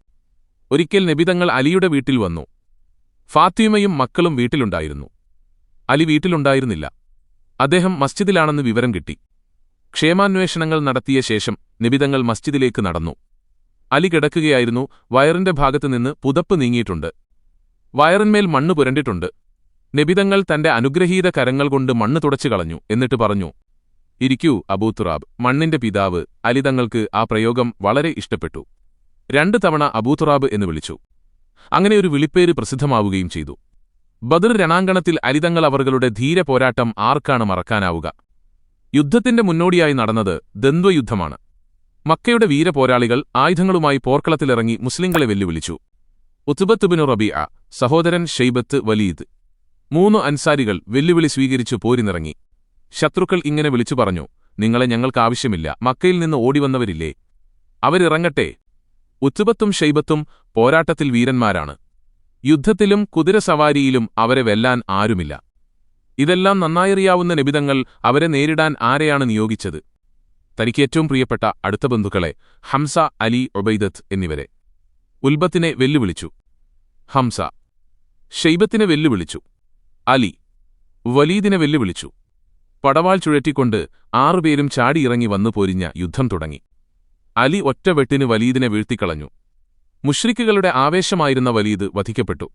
ഒരിക്കൽ നബിതങ്ങൾ അലിയുടെ വീട്ടിൽ വന്നു. ഫാത്വിമയും മക്കളും വീട്ടിലുണ്ടായിരുന്നു. അലി വീട്ടിലുണ്ടായിരുന്നില്ല. അദ്ദേഹം മസ്ജിദിലാണെന്ന് വിവരം കിട്ടി. ക്ഷേമാന്വേഷണങ്ങൾ നടത്തിയ ശേഷം നബിതങ്ങൾ മസ്ജിദിലേക്ക് നടന്നു. അലി കിടക്കുകയായിരുന്നു. വയറിന്റെ ഭാഗത്തുനിന്ന് പുതപ്പ് നീങ്ങിയിട്ടുണ്ട്. വയറിന്മേൽ മണ്ണ് പുരണ്ടിട്ടുണ്ട്. നബിതങ്ങൾ തന്റെ അനുഗ്രഹീത കരങ്ങൾ കൊണ്ട് മണ്ണ് തുടച്ചു കളഞ്ഞു. എന്നിട്ട് പറഞ്ഞു, ഇരിക്കൂ അബൂതുറാബ്. മണ്ണിന്റെ പിതാവ് അലിതങ്ങൾക്ക് ആ പ്രയോഗം വളരെ ഇഷ്ടപ്പെട്ടു. 2 തവണ അബൂതുറാബ് എന്ന് വിളിച്ചു. അങ്ങനെ ഒരു വിളിപ്പേര് പ്രസിദ്ധമാവുകയും ചെയ്തു. ബദർ രണാങ്കണത്തിൽ അലിതങ്ങൾ അവர்களுടെ ധീര പോരാട്ടം ആർക്കാണ് മറക്കാനാവുക? യുദ്ധത്തിന്റെ മുന്നോടിയായി നടന്നത് ദ്വന്ദ്വയുദ്ധമാണ്. മക്കയുടെ വീരപോരാളികൾ ആയുധങ്ങളുമായി പോർക്കളത്തിലിറങ്ങി മുസ്ലിങ്ങളെ വെല്ലുവിളിച്ചു. ഉത്ബത്ത് ബിനു റബീഅ, സഹോദരൻ ഷെയ്ബത്ത്, വലീദ്, 3 അൻസാരികൾ വെല്ലുവിളി സ്വീകരിച്ചു പോരിനിറങ്ങി. ശത്രുക്കൾ ഇങ്ങനെ വിളിച്ചു പറഞ്ഞു: നിങ്ങളെ ഞങ്ങൾക്കാവശ്യമില്ല, മക്കയിൽ നിന്ന് ഓടിവന്നവരില്ലേ, അവരിറങ്ങട്ടെ. ഉത്ബത്തും ഷൈബത്തും പോരാട്ടത്തിൽ വീരന്മാരാണ്. യുദ്ധത്തിലും കുതിരസവാരിയിലും അവരെ വെല്ലാൻ ആരുമില്ല. ഇതെല്ലാം നന്നായറിയാവുന്ന നബിതങ്ങൾ അവരെ നേരിടാൻ ആരെയാണ് നിയോഗിച്ചത്? തനിക്ക് ഏറ്റവും പ്രിയപ്പെട്ട അടുത്ത ബന്ധുക്കളെ, ഹംസ, അലി, ഉബൈദത്ത് എന്നിവരെ. ഉൽബത്തിനെ വെല്ലുവിളിച്ചു ഹംസ, ഷൈബത്തിനെ വെല്ലുവിളിച്ചു അലി, വലീദിനെ വെല്ലുവിളിച്ചു. പടവാൾ ചുഴറ്റിക്കൊണ്ട് 6 പേരും ചാടിയിറങ്ങി വന്നു പോരിഞ്ഞ യുദ്ധം തുടങ്ങി. അലി ഒറ്റവെട്ടിന് വലീദിനെ വീഴ്ത്തിക്കളഞ്ഞു. മുശ്രിക്കുകളുടെ ആവേശമായിരുന്ന വലീദ് വധിക്കപ്പെട്ടു.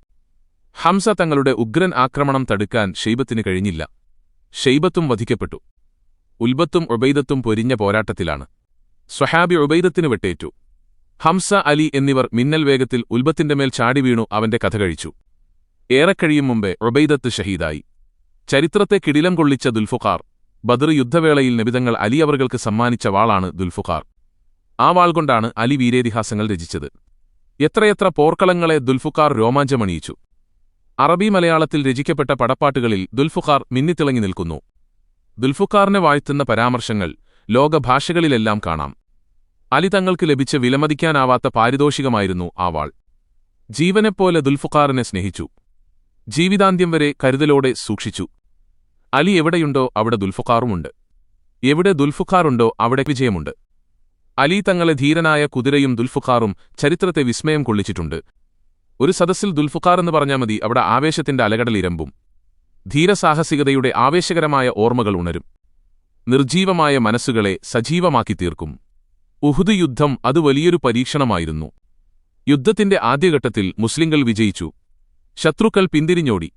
ഹംസ തങ്ങളുടെ ഉഗ്രൻ ആക്രമണം തടുക്കാൻ ഷൈബത്തിന് കഴിഞ്ഞില്ല. ഷൈബത്തും വധിക്കപ്പെട്ടു. ഉൽബത്തും ഉബൈദത്തും പൊരിഞ്ഞ പോരാട്ടത്തിലാണ്. സ്വഹാബി ഉബൈദത്തിന് വെട്ടേറ്റു. ഹംസ, അലി എന്നിവർ മിന്നൽ വേഗത്തിൽ ഉൽബത്തിന്റെ മേൽ ചാടിവീണു അവന്റെ കഥ കഴിച്ചു. ഏറെക്കഴിയും മുമ്പേ ഉബൈദത്ത് ഷഹീദായി. ചരിത്രത്തെ കിടിലം കൊള്ളിച്ച ദുൽഫുഖാർ. ബദർ യുദ്ധവേളയിൽ നബിതങ്ങൾ അലി അവർക്ക് സമ്മാനിച്ച വാളാണ് ദുൽഫുഖാർ. ആ വാൾ കൊണ്ടാണ് അലി വീരേതിഹാസങ്ങൾ രചിച്ചത്. എത്രയെത്ര പോർക്കളങ്ങളെ ദുൽഫുഖാർ രോമാഞ്ചമണിയിച്ചു. അറബി മലയാളത്തിൽ രചിക്കപ്പെട്ട പടപ്പാട്ടുകളിൽ ദുൽഫുഖാർ മിന്നിത്തിളങ്ങി നിൽക്കുന്നു. ദുൽഫുഖാറിനെ വാഴ്ത്തുന്ന പരാമർശങ്ങൾ ലോകഭാഷകളിലെല്ലാം കാണാം. അലി തങ്ങൾക്ക് ലഭിച്ച വിലമതിക്കാനാവാത്ത പാരിതോഷികമായിരുന്നു ആ വാൾ. ജീവനെപ്പോലെ ദുൽഫുഖാറിനെ സ്നേഹിച്ചു. ജീവിതാന്ത്യം വരെ കരുതലോടെ സൂക്ഷിച്ചു. അലി എവിടെയുണ്ടോ അവിടെ ദുൽഫുഖാറുമുണ്ട്. എവിടെ ദുൽഫുഖാറുണ്ടോ അവിടെ വിജയമുണ്ട്. അലി തങ്ങളെ ധീരനായ കുതിരയും ദുൽഫുഖാറും ചരിത്രത്തെ വിസ്മയം കൊള്ളിച്ചിട്ടുണ്ട്. ഒരു സദസ്സിൽ ദുൽഫുഖാർ എന്ന് പറഞ്ഞാൽ മതി, അവിടെ ആവേശത്തിന്റെ അലകടലിരമ്പും. ധീരസാഹസികതയുടെ ആവേശകരമായ ഓർമ്മകൾ ഉണരും. നിർജീവമായ മനസ്സുകളെ സജീവമാക്കി തീർക്കും. ഉഹുദ് യുദ്ധം അത് വലിയൊരു പരീക്ഷണമായിരുന്നു. യുദ്ധത്തിന്റെ ആദ്യഘട്ടത്തിൽ മുസ്ലിങ്ങൾ വിജയിച്ചു. ശത്രുക്കൾ പിന്തിരിഞ്ഞോടി.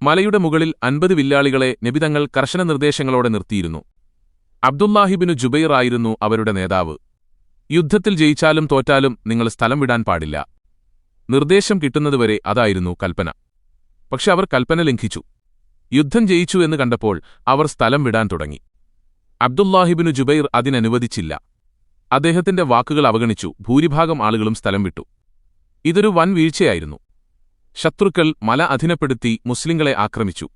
മലയുടെ മുകളിൽ 50 വില്ലാളികളെ നബിതങ്ങൾ കർശന നിർദ്ദേശങ്ങളോടെ നിർത്തിയിരുന്നു. അബ്ദുല്ലാഹിബിനു ജുബൈർ ആയിരുന്നു അവരുടെ നേതാവ്. യുദ്ധത്തിൽ ജയിച്ചാലും തോറ്റാലും നിങ്ങൾ സ്ഥലം വിടാൻ പാടില്ല. നിർദ്ദേശം കിട്ടുന്നതുവരെ അതായിരുന്നു കൽപ്പന. പക്ഷെ അവർ കൽപ്പന ലംഘിച്ചു. യുദ്ധം ജയിച്ചു എന്ന് കണ്ടപ്പോൾ അവർ സ്ഥലം വിടാൻ തുടങ്ങി. അബ്ദുല്ലാഹിബിനു ജുബൈർ അതിനനുവദിച്ചില്ല. അദ്ദേഹത്തിന്റെ വാക്കുകൾ അവഗണിച്ചു. ഭൂരിഭാഗം ആളുകളും സ്ഥലം വിട്ടു. ഇതൊരു വൻ വീഴ്ചയായിരുന്നു. ശത്രുക്കൾ മല അധീനപ്പെടുത്തി മുസ്ലിങ്ങളെ ആക്രമിച്ചു.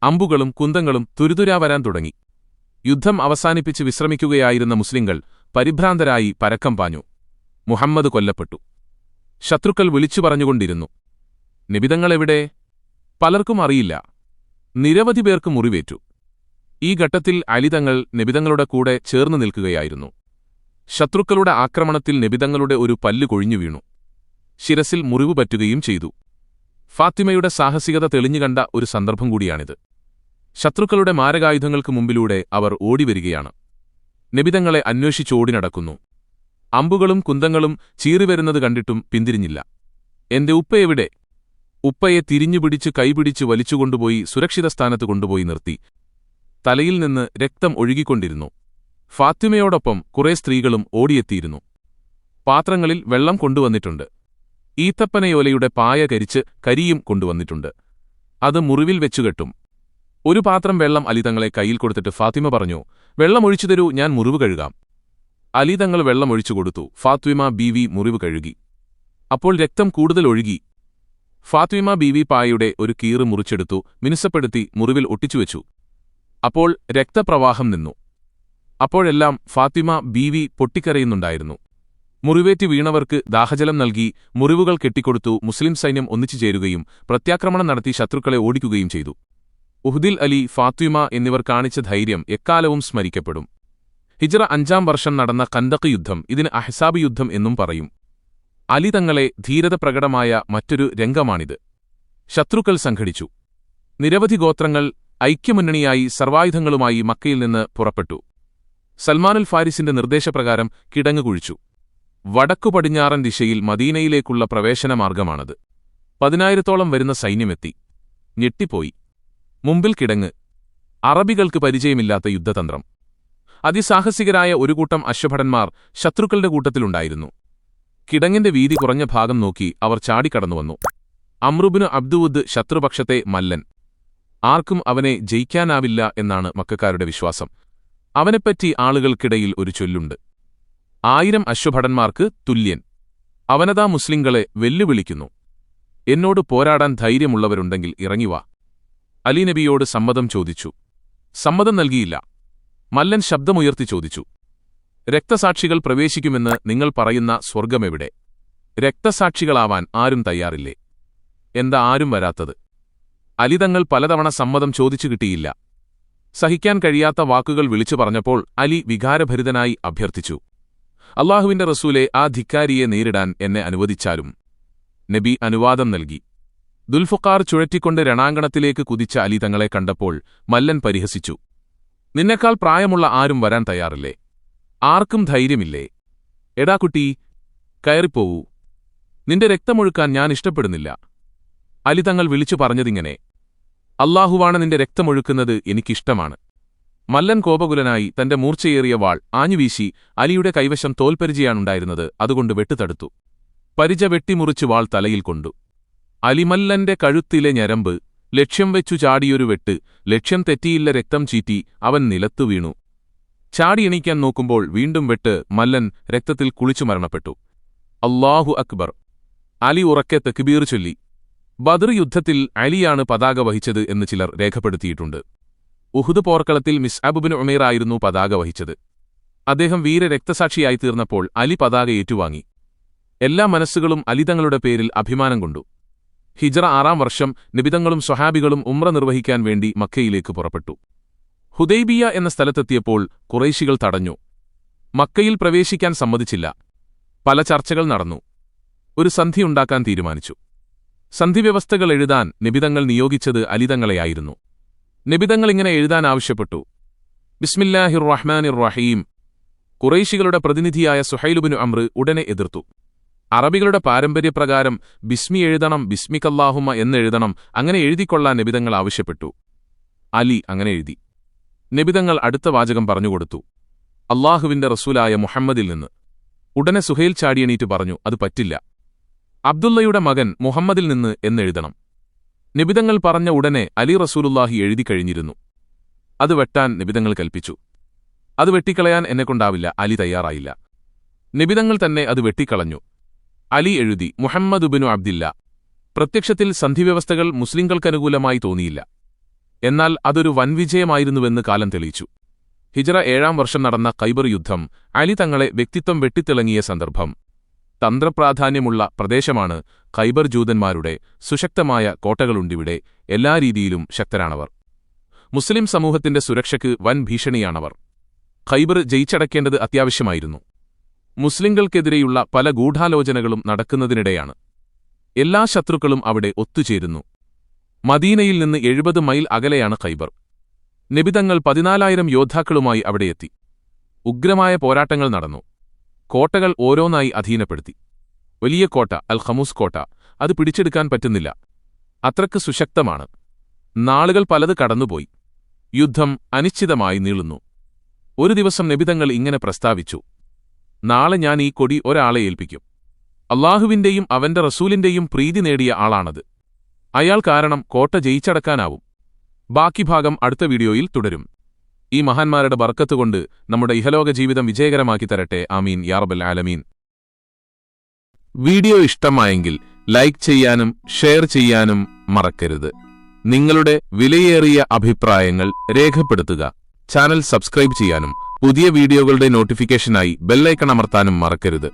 അമ്പുകളും കുന്തങ്ങളും തുരുതുരാ വരാൻ തുടങ്ങി. യുദ്ധം അവസാനിപ്പിച്ച് വിശ്രമിക്കുകയായിരുന്ന മുസ്ലിങ്ങൾ പരിഭ്രാന്തരായി പരക്കം പാഞ്ഞു. മുഹമ്മദ് കൊല്ലപ്പെട്ടു. ശത്രുക്കൾ വിളിച്ചു പറഞ്ഞുകൊണ്ടിരുന്നു. നബിതങ്ങളെവിടെ? പലർക്കും അറിയില്ല. നിരവധി പേർക്ക് മുറിവേറ്റു. ഈ ഘട്ടത്തിൽ അലി തങ്ങൾ നബിതങ്ങളുടെ കൂടെ ചേർന്നു നിൽക്കുകയായിരുന്നു. ശത്രുക്കളുടെ ആക്രമണത്തിൽ നബിതങ്ങളുടെ ഒരു പല്ല് കൊഴിഞ്ഞു വീണു. ശിരസിൽ മുറിവ് പറ്റുകയും ചെയ്തു. ഫാത്തിമയുടെ സാഹസികത തെളിഞ്ഞുകണ്ട ഒരു സന്ദർഭം കൂടിയാണിത്. ശത്രുക്കളുടെ മാരകായുധങ്ങൾക്ക് മുമ്പിലൂടെ അവർ ഓടിവരികയാണ്. നബിതങ്ങളെ അന്വേഷിച്ചോടി നടക്കുന്നു. അമ്പുകളും കുന്തങ്ങളും ചീറിവരുന്നത് കണ്ടിട്ടും പിന്തിരിഞ്ഞില്ല. എന്റെ ഉപ്പയെവിടെ? ഉപ്പയെ തിരിഞ്ഞുപിടിച്ച് കൈപിടിച്ച് വലിച്ചുകൊണ്ടുപോയി സുരക്ഷിത സ്ഥാനത്ത് കൊണ്ടുപോയി നിർത്തി. തലയിൽ നിന്ന് രക്തം ഒഴുകിക്കൊണ്ടിരുന്നു. ഫാത്തിമയോടൊപ്പം കുറെ സ്ത്രീകളും ഓടിയെത്തിയിരുന്നു. പാത്രങ്ങളിൽ വെള്ളം കൊണ്ടുവന്നിട്ടുണ്ട്. ഈത്തപ്പനയോലയുടെ പായ കരിച്ച് കരിയും കൊണ്ടുവന്നിട്ടുണ്ട്. അത് മുറിവിൽ വെച്ചുകെട്ടും. ഒരു പാത്രം വെള്ളം അലി തങ്ങളെ കയ്യിൽ കൊടുത്തിട്ട് ഫാത്തിമ പറഞ്ഞു, വെള്ളമൊഴിച്ചു തരൂ, ഞാൻ മുറിവ് കഴുകാം. അലി തങ്ങൾ വെള്ളമൊഴിച്ചു കൊടുത്തു. ഫാത്തിമ ബീവി മുറിവ് കഴുകി. അപ്പോൾ രക്തം കൂടുതൽ ഒഴുകി. ഫാത്തിമ ബീവി പായയുടെ ഒരു കീറ് മുറിച്ചെടുത്തു, മിനുസപ്പെടുത്തി മുറിവിൽ ഒട്ടിച്ചുവെച്ചു. അപ്പോൾ രക്തപ്രവാഹം നിന്നു. അപ്പോഴെല്ലാം ഫാത്തിമ ബീവി പൊട്ടിക്കരയുന്നുണ്ടായിരുന്നു. മുറിവേറ്റ് വീണവർക്ക് ദാഹജലം നൽകി മുറിവുകൾ കെട്ടിക്കൊടുത്തു. മുസ്ലിം സൈന്യം ഒന്നിച്ചു ചേരുകയും പ്രത്യാക്രമണം നടത്തി ശത്രുക്കളെ ഓടിക്കുകയും ചെയ്തു. ഉഹ്ദിൽ അലി, ഫാത്തിമ എന്നിവർ കാണിച്ച ധൈര്യം എക്കാലവും സ്മരിക്കപ്പെടും. ഹിജ്റ 5-ാം വർഷം നടന്ന ഖന്തഖ് യുദ്ധം, ഇതിന് അഹ്സാബ് യുദ്ധം എന്നും പറയും. അലി തങ്ങളെ ധീരത പ്രകടമായ മറ്റൊരു രംഗമാണിത്. ശത്രുക്കൾ സംഘടിച്ചു. നിരവധി ഗോത്രങ്ങൾ ഐക്യമുന്നണിയായി സർവായുധങ്ങളുമായി മക്കയിൽ നിന്ന് പുറപ്പെട്ടു. സൽമാനുൽ ഫാരിസിന്റെ നിർദ്ദേശപ്രകാരം കിടങ്ങ് കുഴിച്ചു. വടക്കുപടിഞ്ഞാറൻ ദിശയിൽ മദീനയിലേക്കുള്ള പ്രവേശനമാർഗമാണത്. 10,000-ഓളം വരുന്ന സൈന്യമെത്തി. ഞെട്ടിപ്പോയി. മുമ്പിൽ കിടങ്ങ്. അറബികൾക്ക് പരിചയമില്ലാത്ത യുദ്ധതന്ത്രം. അതിസാഹസികരായ ഒരു കൂട്ടം അശ്വഭടന്മാർ ശത്രുക്കളുടെ കൂട്ടത്തിലുണ്ടായിരുന്നു. കിടങ്ങിന്റെ വീതി കുറഞ്ഞ ഭാഗം നോക്കി അവർ ചാടിക്കടന്നുവന്നു. അമ്രുബ്നു അബ്ദുവുദ് ശത്രുപക്ഷത്തെ മല്ലൻ. ആർക്കും അവനെ ജയിക്കാനാവില്ല എന്നാണ് മക്കക്കാരുടെ വിശ്വാസം. അവനെപ്പറ്റി ആളുകൾക്കിടയിൽ ഒരു ചൊല്ലുണ്ട്, 1000 അശ്വഭടന്മാർക്ക് തുല്യൻ. അവനതാ മുസ്ലിങ്ങളെ വെല്ലുവിളിക്കുന്നു. എന്നോട് പോരാടാൻ ധൈര്യമുള്ളവരുണ്ടെങ്കിൽ ഇറങ്ങിവാ. അലി നബിയോട് സമ്മതം ചോദിച്ചു. സമ്മതം നൽകിയില്ല. മല്ലൻ ശബ്ദമുയർത്തി ചോദിച്ചു. രക്തസാക്ഷികൾ പ്രവേശിക്കുമെന്ന് നിങ്ങൾ പറയുന്ന സ്വർഗമെവിടെ? രക്തസാക്ഷികളാവാൻ ആരും തയ്യാറില്ലേ? എന്താ ആരും വരാത്തത്? അലി തങ്ങൾ പലതവണ സമ്മതം ചോദിച്ചു കിട്ടിയില്ല. സഹിക്കാൻ കഴിയാത്ത വാക്കുകൾ വിളിച്ചു പറഞ്ഞപ്പോൾ അലി വികാരഭരിതനായി അഭ്യർത്ഥിച്ചു. അല്ലാഹുവിന്റെ റസൂലെ, ആ ധിക്കാരിയെ നേരിടാൻ എന്നെ അനുവദിച്ചാലും. നബി അനുവാദം നൽകി. ദുൽഫുഖാർ ചുഴറ്റിക്കൊണ്ട് രണാങ്കണത്തിലേക്ക് കുതിച്ച അലി തങ്ങളെ കണ്ടപ്പോൾ മല്ലൻ പരിഹസിച്ചു. നിന്നെക്കാൾ പ്രായമുള്ള ആരും വരാൻ തയ്യാറില്ലേ? ആർക്കും ധൈര്യമില്ലേ? എടാ കുട്ടി, കയറിപ്പോവൂ. നിന്റെ രക്തമൊഴുക്കാൻ ഞാൻ ഇഷ്ടപ്പെടുന്നില്ല. അലി തങ്ങൾ വിളിച്ചു പറഞ്ഞതിങ്ങനെ. അല്ലാഹുവാണ് നിന്റെ രക്തമൊഴുക്കുന്നത് എനിക്കിഷ്ടമാണ്. മല്ലൻ കോപകുലനായി തന്റെ മൂർച്ചയേറിയ വാൾ ആഞ്ഞുവീശി. അലിയുടെ കൈവശം തോൽപരിചയാണുണ്ടായിരുന്നത്, അതുകൊണ്ട് വെട്ടുതടുത്തു. പരിച വെട്ടിമുറിച്ചു വാൾ തലയിൽ കൊണ്ടു. അലിമല്ലന്റെ കഴുത്തിലെ ഞരമ്പ് ലക്ഷ്യം വെച്ചു ചാടിയൊരു വെട്ട്. ലക്ഷ്യം തെറ്റിയില്ല, രക്തം ചീറ്റി. അവൻ നിലത്തു വീണു. ചാടി എണീക്കാൻ നോക്കുമ്പോൾ വീണ്ടും വെട്ട്. മല്ലൻ രക്തത്തിൽ കുളിച്ചു മരണപ്പെട്ടു. അല്ലാഹു അക്ബർ! അലി ഉറക്കെ തക്ബീർ ചൊല്ലി. ബദർ യുദ്ധത്തിൽ അലിയാണ് പതാക വഹിച്ചത് എന്ന് ചിലർ രേഖപ്പെടുത്തിയിട്ടുണ്ട്. ഉഹുദ് പോർക്കളത്തിൽ മിസ്അബ് ഇബ്നു ഉമൈർ ആയിരുന്നു പതാക വഹിച്ചത്. അദ്ദേഹം വീരരക്തസാക്ഷിയായി തീർന്നപ്പോൾ അലി പതാക ഏറ്റുവാങ്ങി. എല്ലാ മനസ്സുകളും അലിതങ്ങളുടെ പേരിൽ അഭിമാനം കൊണ്ടു. ഹിജ്റ 6-ാം വർഷം നബിതങ്ങളും സ്വഹാബികളും ഉംറ നിർവഹിക്കാൻ വേണ്ടി മക്കയിലേക്ക് പുറപ്പെട്ടു. ഹുദൈബിയ എന്ന സ്ഥലത്തെത്തിയപ്പോൾ ഖുറൈശികൾ തടഞ്ഞു. മക്കയിൽ പ്രവേശിക്കാൻ സമ്മതിച്ചില്ല. പല ചർച്ചകൾ നടന്നു. ഒരു സന്ധിയുണ്ടാക്കാൻ തീരുമാനിച്ചു. സന്ധിവ്യവസ്ഥകൾ എഴുതാൻ നബിതങ്ങൾ നിയോഗിച്ചത് അലിതങ്ങളെയായിരുന്നു. നബിതങ്ങൾ ഇങ്ങനെ എഴുതാൻ ആവശ്യപ്പെട്ടു. ബിസ്മില്ലാഹിർ റഹ്മാനിർ റഹീം. ഖുറൈശികളുടെ പ്രതിനിധിയായ സുഹൈലുബ്നു അംർ ഉടനെ എതിർത്തു. അറബികളുടെ പാരമ്പര്യപ്രകാരം ബിസ്മി എഴുതണം, ബിസ്മിക്കല്ലാഹുമ്മ എന്നെഴുതണം. അങ്ങനെ എഴുതിക്കൊള്ളാൻ നബിതങ്ങൾ ആവശ്യപ്പെട്ടു. അലി അങ്ങനെ എഴുതി. നബിതങ്ങൾ അടുത്ത വാചകം പറഞ്ഞുകൊടുത്തു. അല്ലാഹുവിന്റെ റസൂലായ മുഹമ്മദിൽ നിന്ന്. ഉടനെ സുഹൈൽ ചാടിയണീറ്റ് പറഞ്ഞു, അത് പറ്റില്ല. അബ്ദുള്ളയുടെ മകൻ മുഹമ്മദിൽ നിന്ന് എന്നെഴുതണം. നബിതങ്ങൾ പറഞ്ഞ ഉടനെ അലി റസൂലുള്ളാഹി എഴുതി കഴിഞ്ഞിരുന്നു. അത് വെട്ടാൻ നബിതങ്ങൾ കൽപ്പിച്ചു. അത് വെട്ടിക്കളയാൻ എന്നെക്കൊണ്ടാവില്ല. അലി തയ്യാറായില്ല. നബിതങ്ങൾ തന്നെ അത് വെട്ടിക്കളഞ്ഞു. അലി എഴുതി, മുഹമ്മദ് ഇബ്നു അബ്ദില്ല. പ്രത്യക്ഷത്തിൽ സന്ധിവ്യവസ്ഥകൾ മുസ്ലിംകൾക്കനുകൂലമായി തോന്നിയില്ല. എന്നാൽ അതൊരു വൻവിജയമായിരുന്നുവെന്ന് കാലം തെളിയിച്ചു. ഹിജ്റ 7-ാം വർഷം നടന്ന ഖൈബർ യുദ്ധം അലി തങ്ങളെ വ്യക്തിത്വം വെട്ടിത്തിളങ്ങിയ സന്ദർഭം. തന്ത്രപ്രാധാന്യമുള്ള പ്രദേശമാണ് ഖൈബർ. ജൂതന്മാരുടെ സുശക്തമായ കോട്ടകളുണ്ടിവിടെ. എല്ലാ രീതിയിലും ശക്തരാണവർ. മുസ്ലിം സമൂഹത്തിന്റെ സുരക്ഷയ്ക്ക് വൻ ഭീഷണിയാണവർ. ഖൈബർ ജയിച്ചടക്കേണ്ടത് അത്യാവശ്യമായിരുന്നു. മുസ്ലിംകൾക്കെതിരെയുള്ള പല ഗൂഢാലോചനകളും നടക്കുന്നതിനിടെയാണ്. എല്ലാ ശത്രുക്കളും അവിടെ ഒത്തുചേരുന്നു. മദീനയിൽ നിന്ന് 70 മൈൽ അകലെയാണ് ഖൈബർ. നബിതങ്ങൾ 14,000 യോദ്ധാക്കളുമായി അവിടെയെത്തി. ഉഗ്രമായ പോരാട്ടങ്ങൾ നടന്നു. കോട്ടകൾ ഓരോന്നായി അധീനപ്പെടുത്തി. വലിയ കോട്ട, അൽ ഖമൂസ് കോട്ട, അത് പിടിച്ചെടുക്കാൻ പറ്റുന്നില്ല. അത്രക്ക് സുശക്തമാണ്. നാളുകൾ പലത് കടന്നുപോയി. യുദ്ധം അനിശ്ചിതമായി നീളുന്നു. ഒരു ദിവസം നബിതങ്ങൾ ഇങ്ങനെ പ്രസ്താവിച്ചു, നാളെ ഞാൻ ഈ കൊടി ഒരാളെ ഏൽപ്പിക്കും. അല്ലാഹുവിന്റെയും അവന്റെ റസൂലിന്റെയും പ്രീതി നേടിയ ആളാണത്. അയാൾ കാരണം കോട്ട ജയിച്ചടക്കാനാവും. ബാക്കി ഭാഗം അടുത്ത വീഡിയോയിൽ തുടരും. ഈ മഹാന്മാരുടെ ബർക്കത്തുകൊണ്ട് നമ്മുടെ ഇഹലോക ജീവിതം വിജയകരമാക്കി തരട്ടെ. ആമീൻ യാ റബ്ബൽ ആലമീൻ. വീഡിയോ ഇഷ്ടമായെങ്കിൽ ലൈക്ക് ചെയ്യാനും ഷെയർ ചെയ്യാനും മറക്കരുത്. നിങ്ങളുടെ വിലയേറിയ അഭിപ്രായങ്ങൾ രേഖപ്പെടുത്തുക. ചാനൽ സബ്സ്ക്രൈബ് ചെയ്യാനും പുതിയ വീഡിയോകളുടെ നോട്ടിഫിക്കേഷനായി ബെല്ലൈക്കൺ അമർത്താനും മറക്കരുത്.